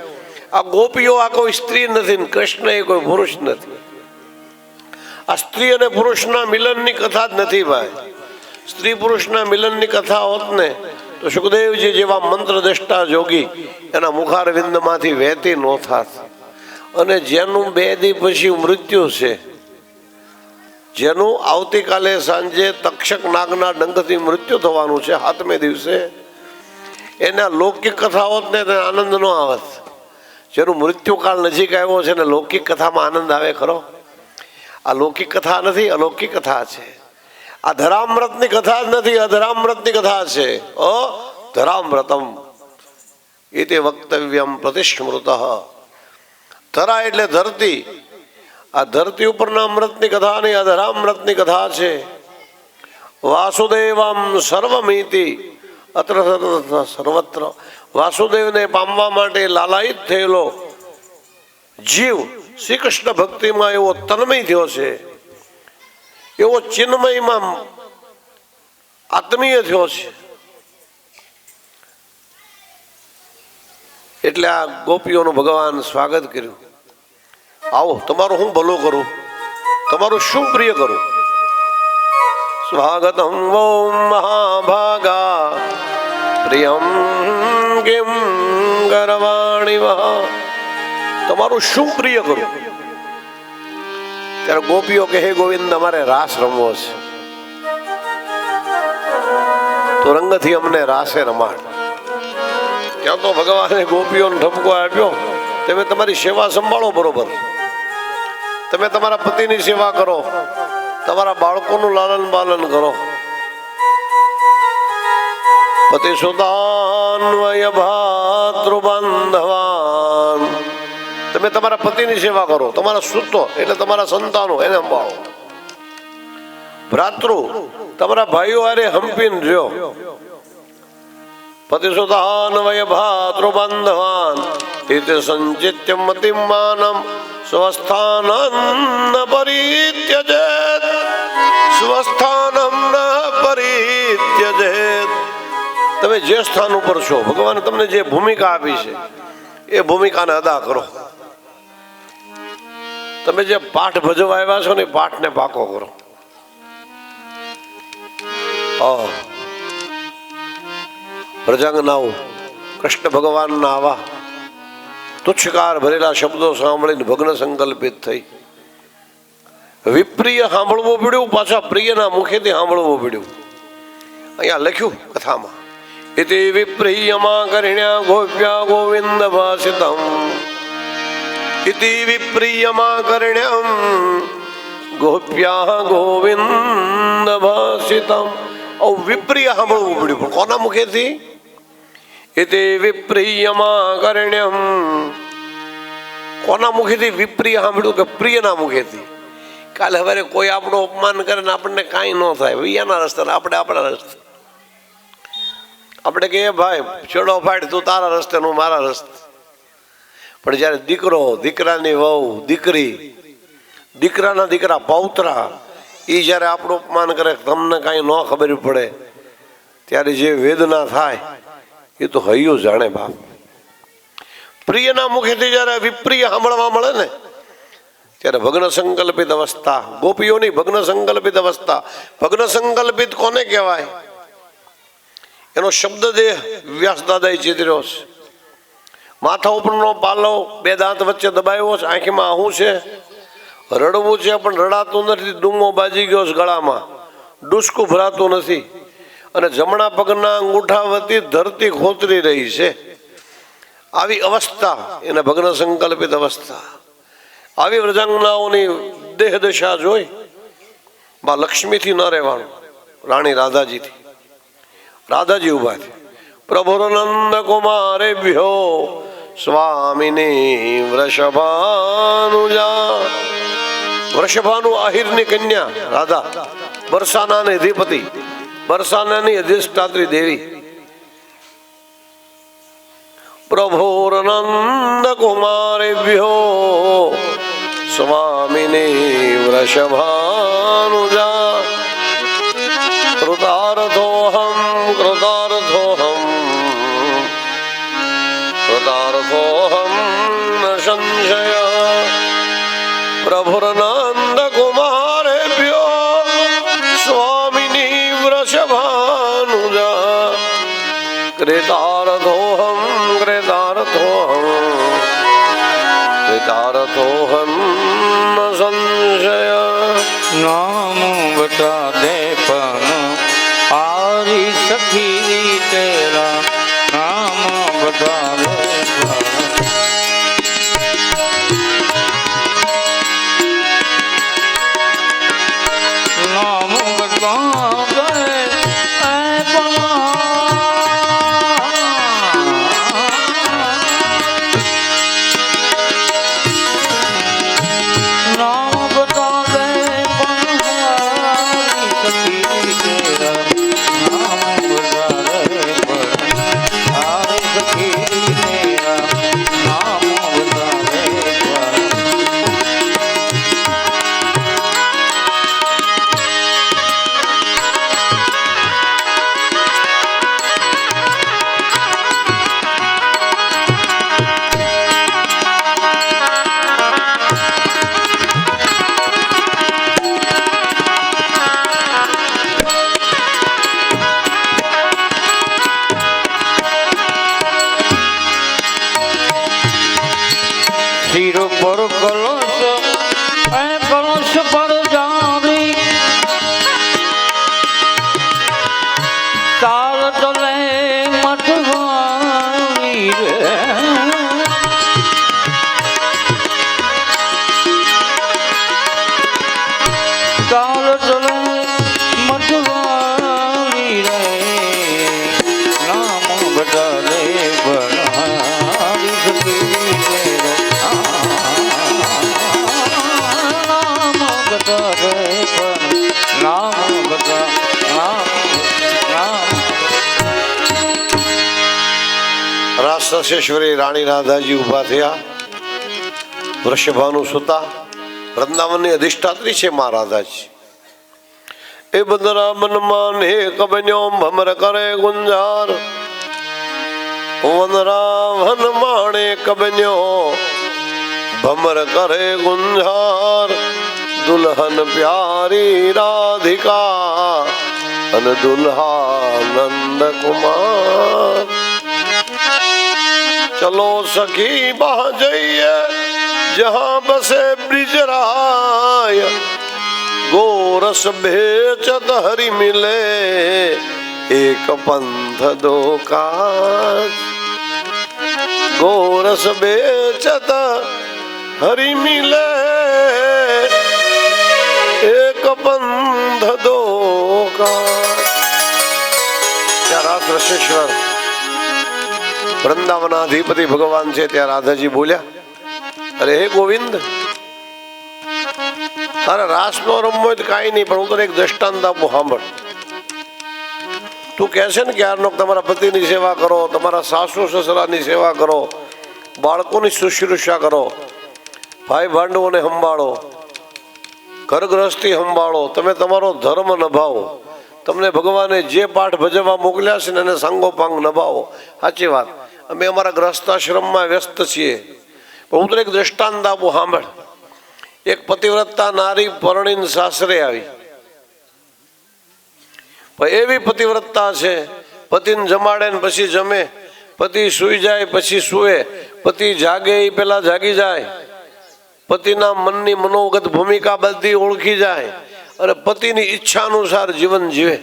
આ ગોપીઓ આ કોઈ સ્ત્રી નથી ને કૃષ્ણ એ કોઈ પુરુષ નથી. આ સ્ત્રી અને પુરુષના મિલનની કથા જ નથી ભાઈ. સ્ત્રી પુરુષના મિલનની કથા હોત ને તો સુખદેવજી જેવા મંત્ર દ્રષ્ટા જોગી એના મુખારવિંદમાંથી વહેતી ન થાત. અને જેનું 2 દી પછી મૃત્યુ છે, જેનું આવતીકાલે સાંજે તક્ષક નાગના ડંખથી મૃત્યુ થવાનું છે 7મે દિવસે, એના લૌકિક કથા હોત ને તો આનંદ ન આવત. જેનું મૃત્યુકાળ નજીક આવ્યો છે ને લૌકિક કથામાં આનંદ આવે ખરો? આ લૌકિક કથા નથી, અલૌકિક કથા છે. આ ધરામૃતની કથા જ નથી, અધરામૃતની કથા છે. ધરામૃતમ ઇતિ વક્તવ્યમ પ્રતિસ્મૃત. ધરા એટલે ધરતી, આ ધરતી ઉપરના અમૃતની કથા નહીં, અધરામૃતની કથા છે. વાસુદેવમ સર્વમિતિ અત્ર સર્વત્ર. વાસુદેવને પામવા માટે લાલાયિત થયેલો જીવ શ્રી કૃષ્ણ ભક્તિમાં એવો તન્મય થયો છે, એવો ચિન્મયમાં આત્મીય થયો છે. એટલે આ ગોપીઓનું ભગવાન સ્વાગત કર્યું. આવો તમારું હું ભલું કરું, તમારું શું પ્રિય કરું. સ્વાગતમ વો મહાભાગા પ્રિયમ કિમ ગર્વાણિ વહા. તમારું શું પ્રિય કરું. ત્યારે ગોપીઓ કે હે ગોવિંદ અમારે રાસ રમવો છે, તો રંગથી અમને રાસે રમાડ. ત્યાં તો ભગવાને ગોપીઓને ઠપકો આપ્યો, તમે તમારી સેવા સંભાળો બરોબર, તમે તમારા પતિની સેવા કરો, તમારા બાળકોનું લાલન પાલન કરો. પતિ સુતાન્વય ભાતૃબાંધવાન. તમે તમારા પતિની સેવા કરો, તમારા સુતો એટલે તમારા સંતાનો એને સંભાળો. ભ્રાતૃ તમારા ભાઈઓ હારે હંપીને રહ્યો. પતિસુતાન્વય ભાતૃબાંધવાન ઇતિ સંચિત્ય મતિમાનમ સ્વસ્થાનં પરિત્યજેત. સ્વસ્થાનમ ન પરિત્યજેત. તમે જે સ્થાન ઉપર છો, ભગવાને તમને જે ભૂમિકા આપી છે એ ભૂમિકાને અદા કરો. તમે જે પાઠ ભજવા આવ્યા છો ને પાઠને પાકો કરો. પ્રજાંગનાઓ કૃષ્ણ ભગવાનના આવા તુચ્છકાર ભરેલા શબ્દો સાંભળીને ભગ્ન સંકલ્પિત થઈ. વિપ્રિય સાંભળવું પડ્યું, પાછા પ્રિયના મુખેથી સાંભળવું પડ્યું. અહીંયા લખ્યું કથામાં, ઇતિ વિપ્રિયમાં કરિણ્યા ગોપ્યા ગોવિંદ ભાસિતમ. ઇતિ વિપ્રિયમાં કરિણ્યમ ગોપ્યા ગોવિંદ ભાસિતમ. વિપ્રિય સાંભળવું પડ્યું, પણ કોના મુખેથી? ઇતિ વિપ્રિયમાં કરિણ્યમ. કોના મુખેથી વિપ્રિય સાંભળ્યું? કે પ્રિયના મુખેથી. કાલે હવે કોઈ આપણું અપમાન કરે ને આપણને કાંઈ ન થાય, એના રસ્તે આપણે આપણા રસ્તે. આપણે કહીએ ભાઈ છેડો ફાડ, તું તારા રસ્તે હું મારા રસ્તે. પણ જ્યારે દીકરો, દીકરાની વહુ, દીકરી, દીકરાના દીકરા પૌત્રા એ જ્યારે આપણું અપમાન કરે, તમને કાંઈ ન ખબર પડે, ત્યારે જે વેદના થાય એ તો હૈયું જાણે બાપ. પ્રિયના મુખેથી જ્યારે વિપ્રિય સાંભળવા મળે ને ત્યારે ભગ્ન સંકલ્પિત અવસ્થા. ગોપીઓની ભગ્ન સંકલ્પિત અવસ્થા. ભગ્ન સંકલ્પિત કોને કહેવાય? એનો શબ્દ દેહ વ્યાસ દાદાએ ચિતર્યો છે. માથા ઉપરનો પાલો 2 દાંત વચ્ચે દબાવ્યો છે, આંખમાં આહું છે, રડવું છે પણ રડાતું નથી, ડૂમો બાજી ગયો છે ગળામાં, ડુસકું ભરાતું નથી, અને જમણા પગના અંગૂઠા વતી ધરતી ખોતરી રહી છે. આવી અવસ્થા એને ભગ્ન સંકલ્પિત અવસ્થા. આવી વ્રજાંગનાઓની દેહ દશા જોઈ બા લક્ષ્મીથી ન રહેવાનું, રાણી રાધાજીથી. રાધાજી ઉભા છે. પ્રભુનંદ કુમારેભ્યો સ્વામિની વૃષભાનુજા. વૃષભાનુ આહિરની કન્યા રાધા, બરસાનાની અધિપતિ, બરસાનાની અધિષ્ઠાત્રી દેવી. પ્રભુનંદ કુમારેભ્યો સ્વામિની વૃષભાનુજા કૃતાર્થોહમ કૃતાર્થોહમ કૃતાર્થોહમ ન સંશય પ્રભુર્નંદ કુમારેભ્યો સ્વામિની વૃષભાનુજા કૃતાર્થોહમ કૃતાર્થોહમ કૃતાર્થોહમ ન સંશય નામ બતા દે પણ આરી સખી તેરા નામ બતા દે નામ બતા દે શિર પર કલશ કલશ પર જારી તાર ચલે મઠવાણી રે તાર ચલે મઠવાણી રે નામ બતા દે બળહારી સખી રાષ્ટ્રેશ્વરી રાણી રાધાજી ઉભા થયા. વૃષભાનુ સુતા વૃંદાવનની અધિષ્ઠાત્રી છે મા રાધાજી. એ બંદરા મનમાં એક બન્યો ભમર કરે ગુંજાર વનરા વન માણે કબન્યો ભમર કરે ગુંજાર દુલ્હન પ્યારી રાધિકા અને દુલ્હા નંદ કુમાર. ચલો સખી બહ જઈએ જહાં બસે બ્રિજરાય ગોરસ ભેચત હરી મિલે એક પંથ દો કાજ. ગોરસ બેચત હરી મિલે એક પંથ દો કાજ. ત્યાં રાસ રસેશ્વર વૃંદાવના અધિપતિ ભગવાન છે. ત્યાં રાધાજી બોલ્યા, અરે હે ગોવિંદ, તારે રાસ નો રમવો હોય તો કાંઈ નહીં, પણ હું તને એક દ્રષ્ટાંત આપું, સાંભળ. તું કહે છે ને કે યારનો તમારા પતિની સેવા કરો, તમારા સાસુ સસરાની સેવા કરો, બાળકોની શુશ્રૂષા કરો, ભાઈ ભાંડવોને સંભાળો, ઘર ગૃહસ્થી સંભાળો, તમે તમારો ધર્મ નિભાવો, તમને ભગવાને જે પાઠ ભજવવા મોકલ્યા છે ને એને સાંગોપાંગ નિભાવો. સાચી વાત, અમે અમારા ગ્રસ્તાશ્રમમાં વ્યસ્ત છીએ, પણ હું તને એક દ્રષ્ટાંત આપું, સાંભળ. એક પતિવ્રતા નારી પરણીને સાસરે આવી, પણ એવી પતિવ્રતા છે, પતિને જમાડે ને પછી જમે, પતિ સૂઈ જાય પછી સૂવે, પતિ જાગે એ પેલા જાગી જાય, પતિના મનની મનોગત ભૂમિકા બધી ઓળખી જાય અને પતિની ઈચ્છા અનુસાર જીવન જીવે.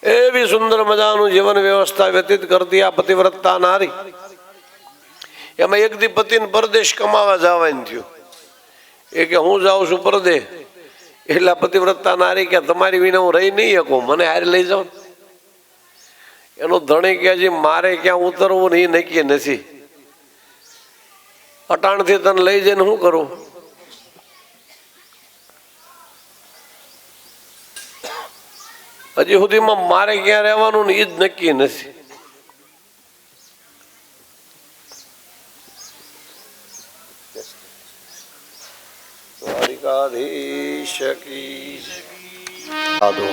એવી સુંદર મજાનું જીવન વ્યવસ્થા વ્યતીત કરતી આ પતિવ્રતા નારી. એમાં એક દી પતિને પરદેશ કમાવા જવાનું થયું. એ કે હું જાઉં છું પરદેશ. એટલે પતિવ્રતા નારી કે તમારી વિના હું રહી નહીં શકું, મને હારે લઈ જાઉં. એનો ધણી કે હજી મારે ક્યાં ઉતરવું ને એ નક્કી નથી, અટાણથી તને લઈ જઈને શું કરું? હજી સુધીમાં મારે ક્યાં રહેવાનું ને એ જ નક્કી નથી. વાડી દ્વારિકાધીશ કી સાધુ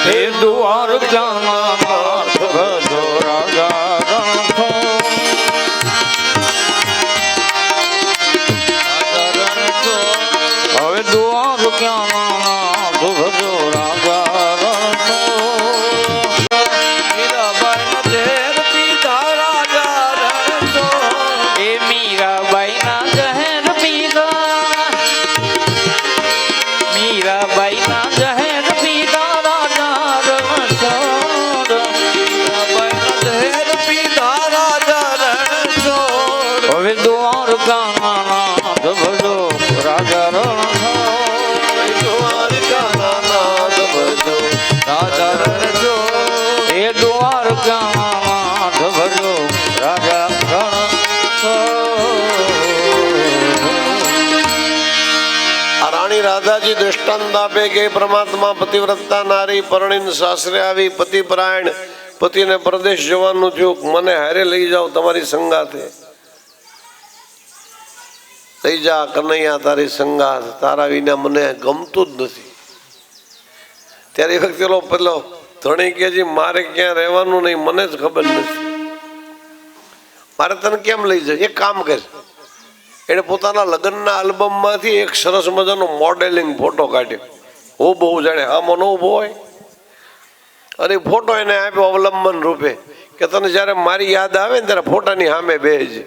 હે દ્વારકાના નાથ ભજો રાજા રણછો. હવે દ્વારકાના નાથ ભજો રાજા રણછો. મીરાબાઈના ઝેર પીધા રાજા રણછો. એ મીરાબાઈના ઝેર પીધા, મીરાબાઈના ઝેર પીધા રાજા રણછો. મીરાબાઈના ઝેર પીધા રાજા રણછો. હવે દ્વારકાના નાથ ભજો રાજા રણછો. દ્વારિકાના નાથ ભજો રાજા રણછો. એ દ્વારકાના નાથ ભજો રાજા રણછો. આ રાણી રાધાજી દૃષ્ટાંત આપે કે પરમાત્મા પતિવ્રતા નારી પરણીને સાસરે આવી પતિપરાયણ પતિને પરદેશ જવાનું થયું. મને હારે લઈ જાઓ તમારી સંગાથે, લઈ જા કનૈયા તારી સંગાથ, તારા વિના મને ગમતું જ નથી. ત્યારે એ વખતે પેલો ધણી કે જી મારે ક્યાં રહેવાનું નહીં, મને જ ખબર નથી, મારે તને કેમ લઈ જાય? એક કામ કર. એણે પોતાના લગ્નના આલ્બમમાંથી એક સરસ મજાનો મોડેલિંગ ફોટો કાઢ્યો. હું બહુ જાણે હા મનો ઊભો હોય અને ફોટો એને આપ્યો અવલંબન રૂપે કે તને જ્યારે મારી યાદ આવે ને ત્યારે ફોટાની સામે બેસજે,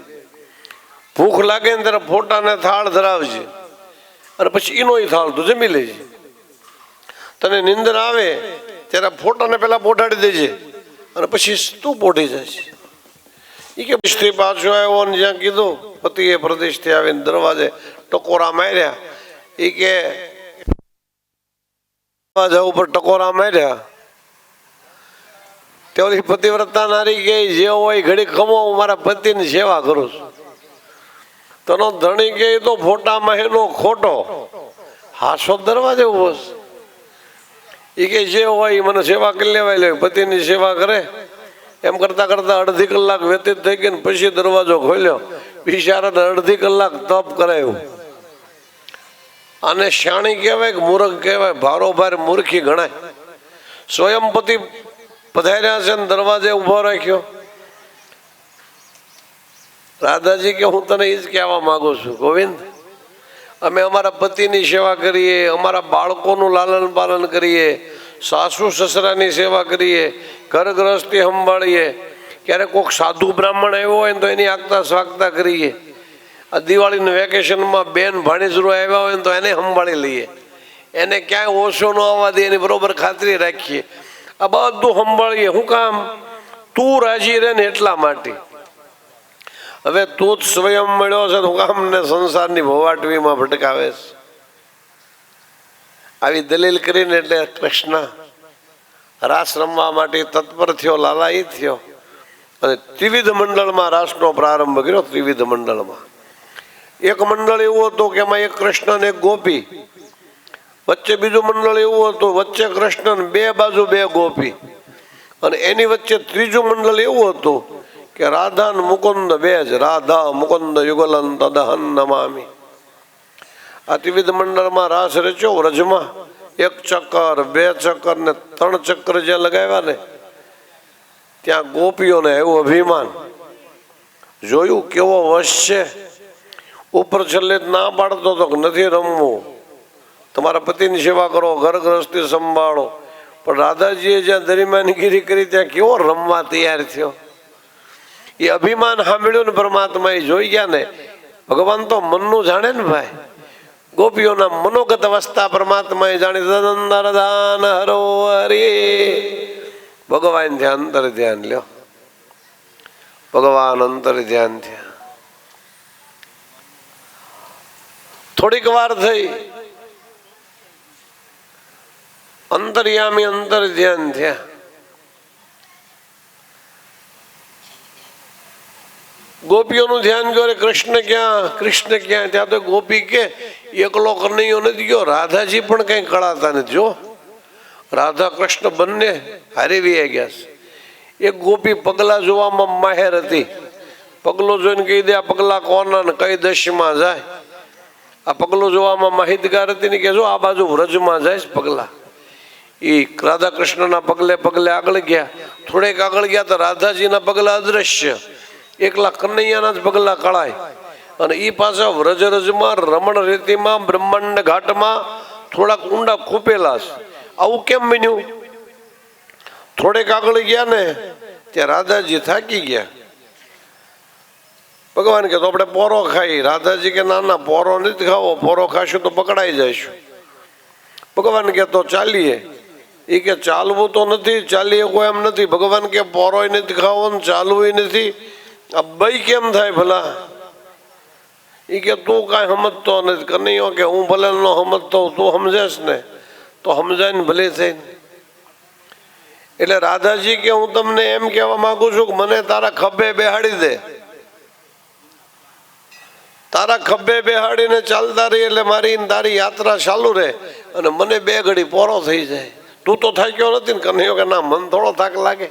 ભૂખ લાગે ને ત્યારે ફોટાને થાળ ધરાવજે અને પછી એનો થાળ તું જમી લેજે. તને નિંદર આવે ત્યારે ફોટાને પહેલા પોઢાડી દેજે અને પછી તું પોઢી જશે. એ કે થી પાછો આવ્યો ને જ્યાં કીધું પતિએ પ્રદેશથી આવીને દરવાજે ટકોરા માર્યા. એ કે દરવાજા ઉપર ટકોરા માર્યા. તે ઓલી પતિવ્રતા નારી કે જે હોય ઘડી ખમો, હું મારા પતિની સેવા કરું છું. તનો ધણી કે તો ફોટામાં એનો ખોટો હાસો દરવાજે ઉભો છે. એ કે જે હોય મને સેવા કરી લેવાય લે. પતિની સેવા કરે એમ કરતા કરતા અડધી કલાક વ્યતીત થઈ ગઈ ને પછી દરવાજો ખોલ્યો. બિચારાને અડધી કલાક તપ કરાયું. આને શાણી કહેવાય કે મૂર્ખ કહેવાય? ભારોભાર મૂર્ખી ગણાય. સ્વયં પતિ પધાર્યા છે ને દરવાજે ઉભો રાખ્યો. રાધાજી કે હું તને એ જ કહેવા માંગુ છું ગોવિંદ, અમે અમારા પતિની સેવા કરીએ, અમારા બાળકોનું લાલન પાલન કરીએ, સાસુ સસરાની સેવા કરીએ, ઘર ગૃહસ્થી સંભાળીએ, ક્યારેક કોઈક સાધુ બ્રાહ્મણ આવ્યો હોય ને તો એની આગતા સ્વાગતા કરીએ. આ દિવાળીના વેકેશનમાં બેન ભાણેજરો આવ્યા હોય ને તો એને સંભાળી લઈએ, એને ક્યાંય ઓછો ન આવવા દે એની બરોબર ખાતરી રાખીએ. આ બધું સંભાળીએ. શું કામ? તું રાજી રહે ને એટલા માટે. હવે તું જ સ્વયં મળ્યો છે હું કામ ને સંસારની ભવાટવીમાં ભટકાવે છે? આવી દલીલ કરીને એટલે કૃષ્ણ રાસ રમવા માટે તત્પર થયો, લાલાયિત થયો અને ત્રિવિધ મંડળમાં રાસનો પ્રારંભ કર્યો. ત્રિવિધ મંડળમાં એક મંડળ એવું હતું કે એમાં એક કૃષ્ણ ને એક ગોપી, વચ્ચે બીજું મંડળ એવું હતું વચ્ચે કૃષ્ણ બે બાજુ બે ગોપી, અને એની વચ્ચે ત્રીજું મંડળ એવું હતું કે રાધા મુકુંદ બે જ, રાધા મુકુંદ યુગલન તદહન નમામી. આ ત્રિવિધ મંડળમાં રાસ રચ્યો. વ્રજમાં એક ચક્કર, બે ચક્કર ને 3 ચક્કર જ્યાં લગાવ્યા ને ત્યાં ગોપીઓને એવું અભિમાન. જોયું કેવો વશ છે. ઉપર છેલ્લે ના પાડતો તો નથી રમવું, તમારા પતિની સેવા કરો, ઘર ગૃહસ્થી સંભાળો. પણ રાધાજીએ જ્યાં દરિમાનગીરી કરી ત્યાં કેવો રમવા તૈયાર થયો. એ અભિમાન સાંભળ્યું ને પરમાત્મા એ જોઈ ગયા ને. ભગવાન તો મનનું જાણે ને ભાઈ. ગોપીઓના મનોગત અવસ્થા પરમાત્મા એ જાણી. તદંતર દાન હરો હરે. ભગવાન ધ્યાન અંતર ધ્યાન લ્યો. ભગવાન અંતર ધ્યાન થયા. થોડીક વાર થઈ, અંતર્યામી અંતર ધ્યાન થયા. ગોપીઓનું ધ્યાન ગયો. કૃષ્ણ ક્યાં, કૃષ્ણ ક્યાં? ત્યાં તો ગોપી કે એકલો કનૈયો નથી ગયો, રાધાજી પણ કઈ કળાતા નથી. જો રાધા કૃષ્ણ બંને હારેવી ગયા છે. એક ગોપી પગલા જોવામાં માહેર હતી. પગલો જોઈને કહી દે આ પગલા કોના ને કઈ દશમાં જાય. આ પગલો જોવામાં માહિતગાર હતી ને કે જો આ બાજુ વ્રજમાં જાય છે પગલા. એ રાધા કૃષ્ણના પગલે પગલે આગળ ગયા. થોડેક આગળ ગયા તો રાધાજીના પગલા અદ્રશ્ય, એકલા કનૈયાના જ પગલા કળાય. અને એ પાછા વ્રજરજમાં રમણ રેતીમાં બ્રહ્માંડ ઘાટમાં થોડાક ઊંડા ખૂપેલા છે. આવું કેમ બન્યું? થોડેક આગળ ગયા ને ત્યાં રાધાજી થાકી ગયા. ભગવાન કે તો આપણે પોરો ખાઈ. રાધાજી કે ના ના, પોરો નથી ખાવો, પોરો ખાશું તો પકડાઈ જઈશું. ભગવાન કે તો ચાલીએ. એ કે ચાલવું તો નથી, ચાલીએ કોઈ એમ નથી. ભગવાન કે પોરોય નથી ખાવો ને ચાલવું નથી, આ બઈ કેમ થાય ભલા? એ કે તું કાંઈ સમજતો નથી. કનૈયો કે હું ભલે ન સમજતો, તું સમજેશ ને તો સમજાય ને ભલે થઈને. એટલે રાધાજી કે હું તમને એમ કહેવા માંગુ છું કે મને તારા ખભે બેહાડી દે. તારા ખભે બેહાડીને ચાલતા રહી એટલે મારી તારી યાત્રા ચાલુ રહે અને મને બે ઘડી પોરો થઈ જાય. તું તો થાક્યો નથી ને? કનૈયો કે ના, મન થોડો થાક લાગે.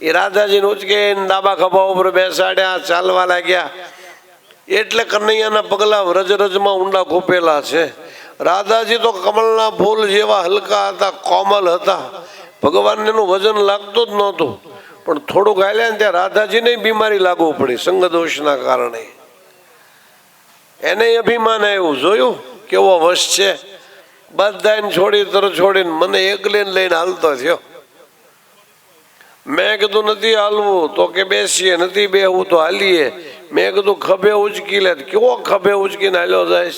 એ રાધાજીને ઉચકે ડાબા ખભા ઉપર બેસાડ્યા, ચાલવા લાગ્યા. એટલે કનૈયાના પગલા વ્રજરજમાં ઊંડા ખૂપેલા છે. રાધાજી તો કમળના ફૂલ જેવા હલકા હતા, કોમલ હતા. ભગવાનને એનું વજન લાગતું જ નહોતું. પણ થોડુંક હાલ્યા ને ત્યાં રાધાજીને બીમારી લાગવું પડી સંગદોષના કારણે. એને અભિમાન આવ્યું. જોયું કેવો વશ છે? બધાને છોડી તરફ છોડીને મને એકલીને લઈને હાલતો થયો. મેં કીધું નથી હાલવું તો કે બેસીએ, નથી બેહવું તો હાલીએ. મેં કીધું ખભે ઉચકી લે. કેવો ખભે ઉચકીને હાલ્યો જાય?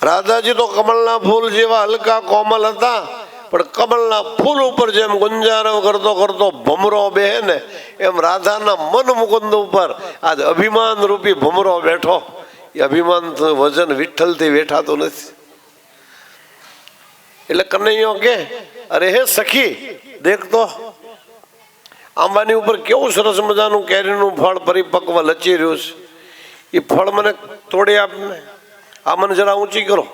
રાધાજી તો કમળના ફૂલ જેવા હલકા કોમલ હતા, પણ કમળના ફૂલ ઉપર જેમ ગુંજારવ કરતો કરતો ભમરો બેહે ને એમ રાધાના મન મુકુંદ ઉપર આજ અભિમાન રૂપી ભમરો બેઠો. એ અભિમાન વજન વિઠ્ઠલથી વેઠાતું નથી. એટલે કનૈયો કે અરે હે સખી, દેખ તો આંબાની ઉપર કેવું સરસ મજાનું કેરીનું ફળ પરિપક્વ લચી રહ્યું છે. એ ફળ મને તોડી આપને, આ મને જરા ઊંચી કરો.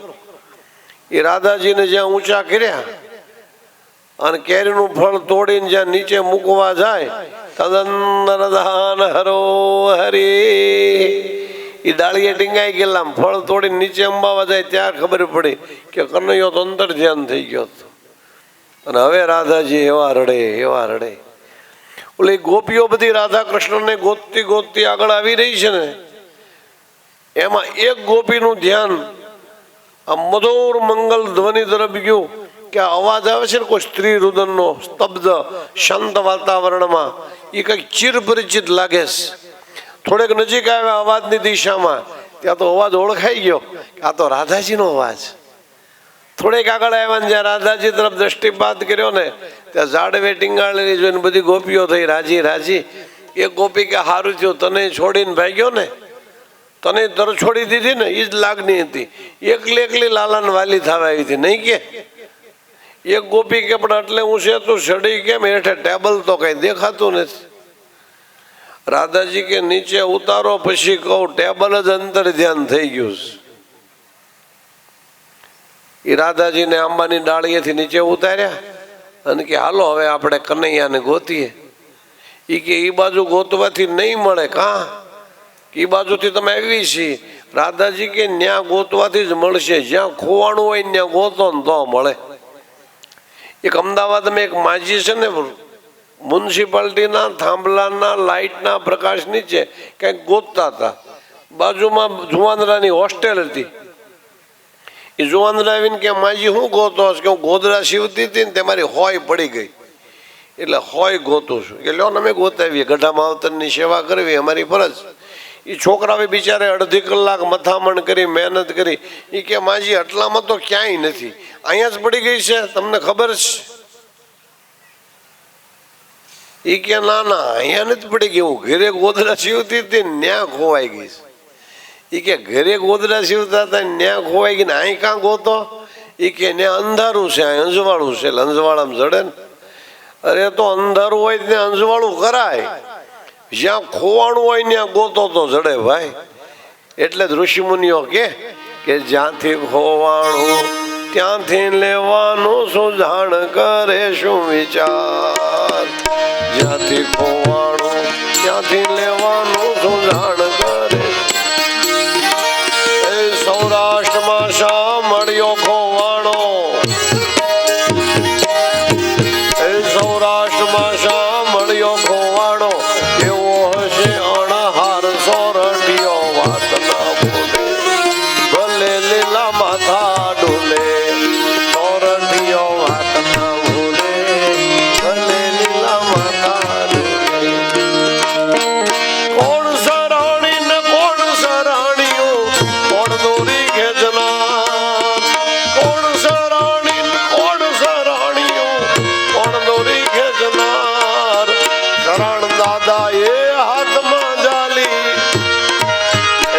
એ રાધાજીને જ્યાં ઊંચા કર્યા અને કેરીનું ફળ તોડીને જ્યાં નીચે મૂકવા જાય, તદન હરો હરી, એ ડાળીએ ટીંગાઈ ગયેલા. ફળ તોડીને નીચે અંબાવા જાય ત્યાં ખબર પડી કે કનૈયો તો અંતર ધ્યાન થઈ ગયો હતો. અને હવે રાધાજી એવા રડે, એવા રડે. ઓલી ગોપીઓ બધી રાધા કૃષ્ણને ગોતતી ગોતતી આગળ આવી રહી છે ને, એમાં એક ગોપીનું ધ્યાન આ મધુર મંગલ ધ્વનિ તરફ ગયું કે આ અવાજ આવે છે ને કોઈ સ્ત્રી રુદનનો, સ્તબ્ધ શાંત વાતાવરણમાં. એ કંઈક ચીર પરિચિત લાગે છે. થોડેક નજીક આવ્યા અવાજની દિશામાં, ત્યાં તો અવાજ ઓળખાઈ ગયો કે આ તો રાધાજીનો અવાજ. થોડેક આગળ આવ્યા ને જ્યાં રાધાજી તરફ દ્રષ્ટિપાત કર્યો ને ત્યાં ઝાડવે ટીંગાળેલી જોઈને બધી ગોપીઓ થઈ રાજી રાજી. એક ગોપી કે સારું થયું તને છોડીને ભાગ્યો ને, તને દર છોડી દીધી ને, એ જ લાગણી હતી. એકલી એકલી લાલાને વાલી થવા આવી હતી નહીં કે? એક ગોપી કે પણ એટલે હું છે તું ચડી કેમ હેઠે? ટેબલ તો કઈ દેખાતું નથી. રાધાજી કે નીચે ઉતારો પછી કહું. ટેબલ જ અંતર ધ્યાન થઈ ગયું છે. એ રાધાજીને આંબાની ડાળીએથી નીચે ઉતાર્યા અને કે હાલો હવે આપણે કનૈયાને ગોતીએ. એ કે એ બાજુ ગોતવાથી નહીં મળે. કાં? એ બાજુથી તમે આવી છીએ. રાધાજી કે ન્યા ગોતવાથી જ મળશે. જ્યાં ખોવાણું હોય ત્યાં ગોતો ને તો મળે. એક અમદાવાદમાં એક માજી છે ને, મ્યુનિસિપાલિટીના થાંભલાના લાઇટના પ્રકાશ નીચે કંઈક ગોતતા હતા. બાજુમાં જુવાનરાની હોસ્ટેલ હતી. એ જુવાનરા આવીને કે માજી શું ગોતો હશે? કે હું ગોદડા સીવતી હતી ને તે મારી હોય પડી ગઈ એટલે હોય ગોતું છું. કે લ્યો ને અમે ગોતાવીએ, ગઢા માવતરની સેવા કરવી અમારી ફરજ. એ છોકરાએ બિચારે અડધી કલાક મથામણ કરી, મહેનત કરી. એ કે માજી આટલામાં તો ક્યાંય નથી, અહીંયા જ પડી ગઈ છે, તમને ખબર છે? એ કે ના ના અહીંયા નથી પડી ગઈ, હું ઘરે ગોદડા સીવતી હતી ન્યા ખોવાઈ ગઈ છે. એ કે ઘરે ગોદડા સીવતા હતા ન્યા ખોવાઈ ગઈ ને અહીં કાં ગોતો? એ કે ત્યાં અંધારું છે, અહીં અંજવાળું છે. એટલે અંજવાળામાં જડે ને? અરે તો અંધારું હોય ત્યાં અંજવાળું કરાય, જ્યાં ખોવાણું હોય ત્યાં ગોતો તો જડે ભાઈ. એટલે જ ઋષિમુનિઓ કે જ્યાંથી ખોવાણું ત્યાંથી લેવાનું સુજાણ કરે શું વિચાર, જ્યાંથી ખોવાણું ત્યાંથી લેવાનું સુજાણ કરે. એ સૌરાષ્ટ્રમાં શા મળ્યો ખોવાણો, એ સૌરાષ્ટ્રમાં શા મળ્યો ખોવાણો, એવો હશે અણહાર સોરઠિયો વાત ના બોલે, ભલે લીલા માથા ડોલે, સોરઠિયો વાત ના બોલે, ભલે લીલા માથા ડોલે. કોણ સરાણી ને કોણ સરાણીઓ, કોણ દોરી ખેંચનાર, કોણ સરાણી ને કોણ સરાણીઓ, કોણ દોરી ખેંચનાર. શરણ દાદા એ હાથમાં જાલી,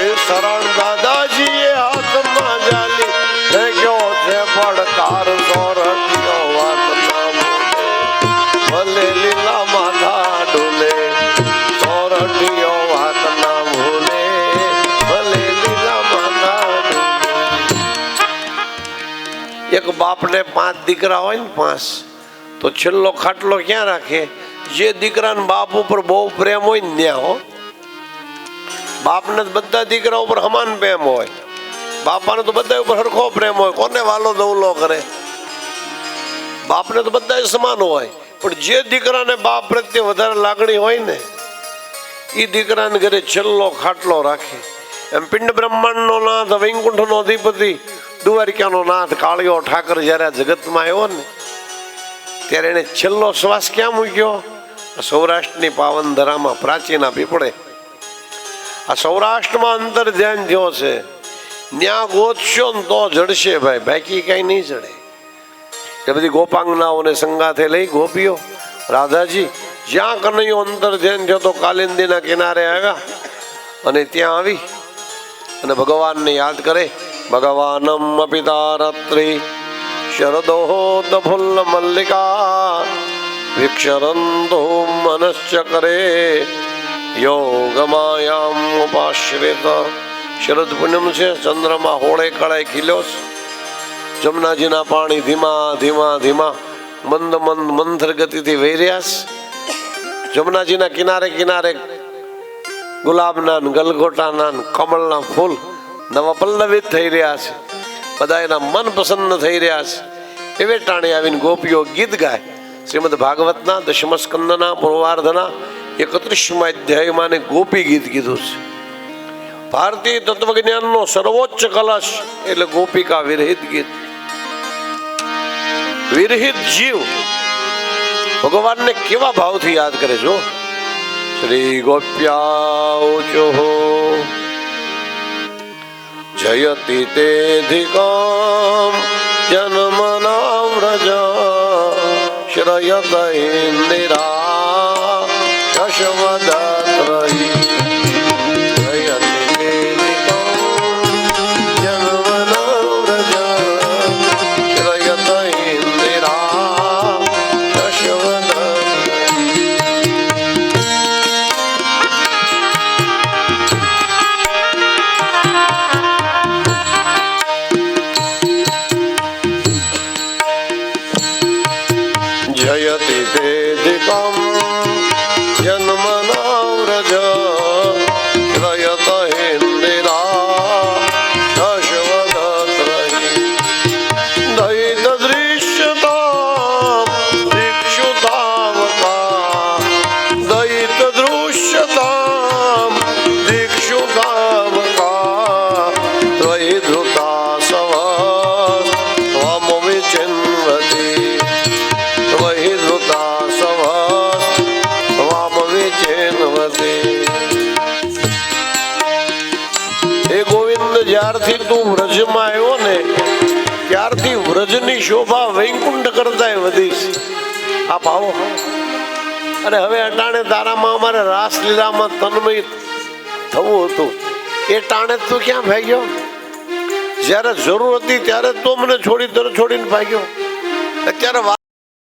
એ શરણ દાદાજી એ હાથમાં જાલી, ગયો છે પડકાર સોરઠિયો વાત ના બોલે, ભલે લીલા માથા ડોલે, સોરઠિયો વાત ના ભૂલે, ભલે લીલા માથા ડોલે. એક બાપને 5 દીકરા હોય ને 5, તો છેલ્લો ખાટલો ક્યાં રાખે? જે દીકરાને બાપ ઉપર બહુ પ્રેમ હોય ને ત્યાં. હો, બાપને તો બધા દીકરા ઉપર સમાન પ્રેમ હોય, બાપાને તો બધા ઉપર સરખો પ્રેમ હોય, કોને વાલો દવલો કરે? બાપને તો બધા સમાન હોય, પણ જે દીકરાને બાપ પ્રત્યે વધારે લાગણી હોય ને એ દીકરાને ઘરે છેલ્લો ખાટલો રાખે. એમ પિંડ બ્રહ્માંડનો નાથ, વૈકુંઠનો અધિપતિ, દ્વારિકાનો નાથ કાળિયો ઠાકર જ્યારે આ જગતમાં આવ્યો ને ત્યારે એને છેલ્લો શ્વાસ ક્યાં મૂક્યો? સૌરાષ્ટ્રની પાવન ધરામાં, પ્રાચીના પીપળે. આ સૌરાષ્ટ્રમાં અંતર ધ્યાન થયો છે, ન્યા ગોતશો ને તો જડશે ભાઈ, બાકી કઈ નહીં જડે. એ બધી ગોપાંગનાઓને સંગાથે લઈ ગોપીઓ રાધાજી જ્યાં કનૈયો અંતર ધ્યાન થયો તો કાલિંદીના કિનારે આવ્યા અને ત્યાં આવી અને ભગવાનને યાદ કરે. ભગવાનમ અપિતારત્રી શરદોત ફુલ્લ મલ્લિકા વિક્ષરંતો મનશ્ચકરે યોગમાયામ ઉપાશ્રિત. શરદ પૂનમ છે, ચંદ્રમાં હોળે કળે ખીલ્યો છે. જમનાજીના પાણી ધીમા ધીમા ધીમા મંદ મંદ મંથર ગતિથી વહી રહ્યા છે. જમનાજીના કિનારે કિનારે ગુલાબના ગલગોટાના કમળના ફૂલ નવા પલ્લવિત થઈ રહ્યા છે. બધા એના મન પસંદ થઈ રહ્યા છે. એવે ટાણે આવીને ગોપીઓ ગીત ગાય. શ્રીમદ ભાગવતના 10મ સ્કંદના પૂર્વાર્ધના 31મા અધ્યાયમાં ગોપી ગીત કીધું છે. ભારતીય તત્વજ્ઞાનનો સર્વોચ્ચ કલશ એટલે ગોપિકા વિરહિત ગીત. વિરહિત જીવ ભગવાનને કેવા ભાવથી યાદ કરે છો. શ્રી ગોપ્યાઉચો જયતિ તેધિકામ જન્મના વ્રજ શ્રયત ઇન્દિરા યશવદત્રયી. જયતિ તેધિકમ જન્મના વ્રજ શ્રયત ઇન્દિરા યશવદત્રયી. દૈત દૃશ્યતામ દીક્ષુતાવકા, દૈત દૃશ્યતામ દીક્ષુતાવકા ત્વયિ ધૃતા સવ ત્વમ વિચિન્વતી. હે ગોવિંદ, જ્યારથી તું વ્રજમાં આવ્યો ને ત્યારથી વ્રજની શોભા વૈકુંઠ કરતા વધી છે. આપ આવો. અને હવે અટાણે તારામાં અમારે રાસલીલામાં તન્મય થવું હતું, એ ટાણે તું ક્યાં ભાગ્યો? જ્યારે જરૂર હતી ત્યારે તો મને છોડીને ભાગ્યો. અત્યારે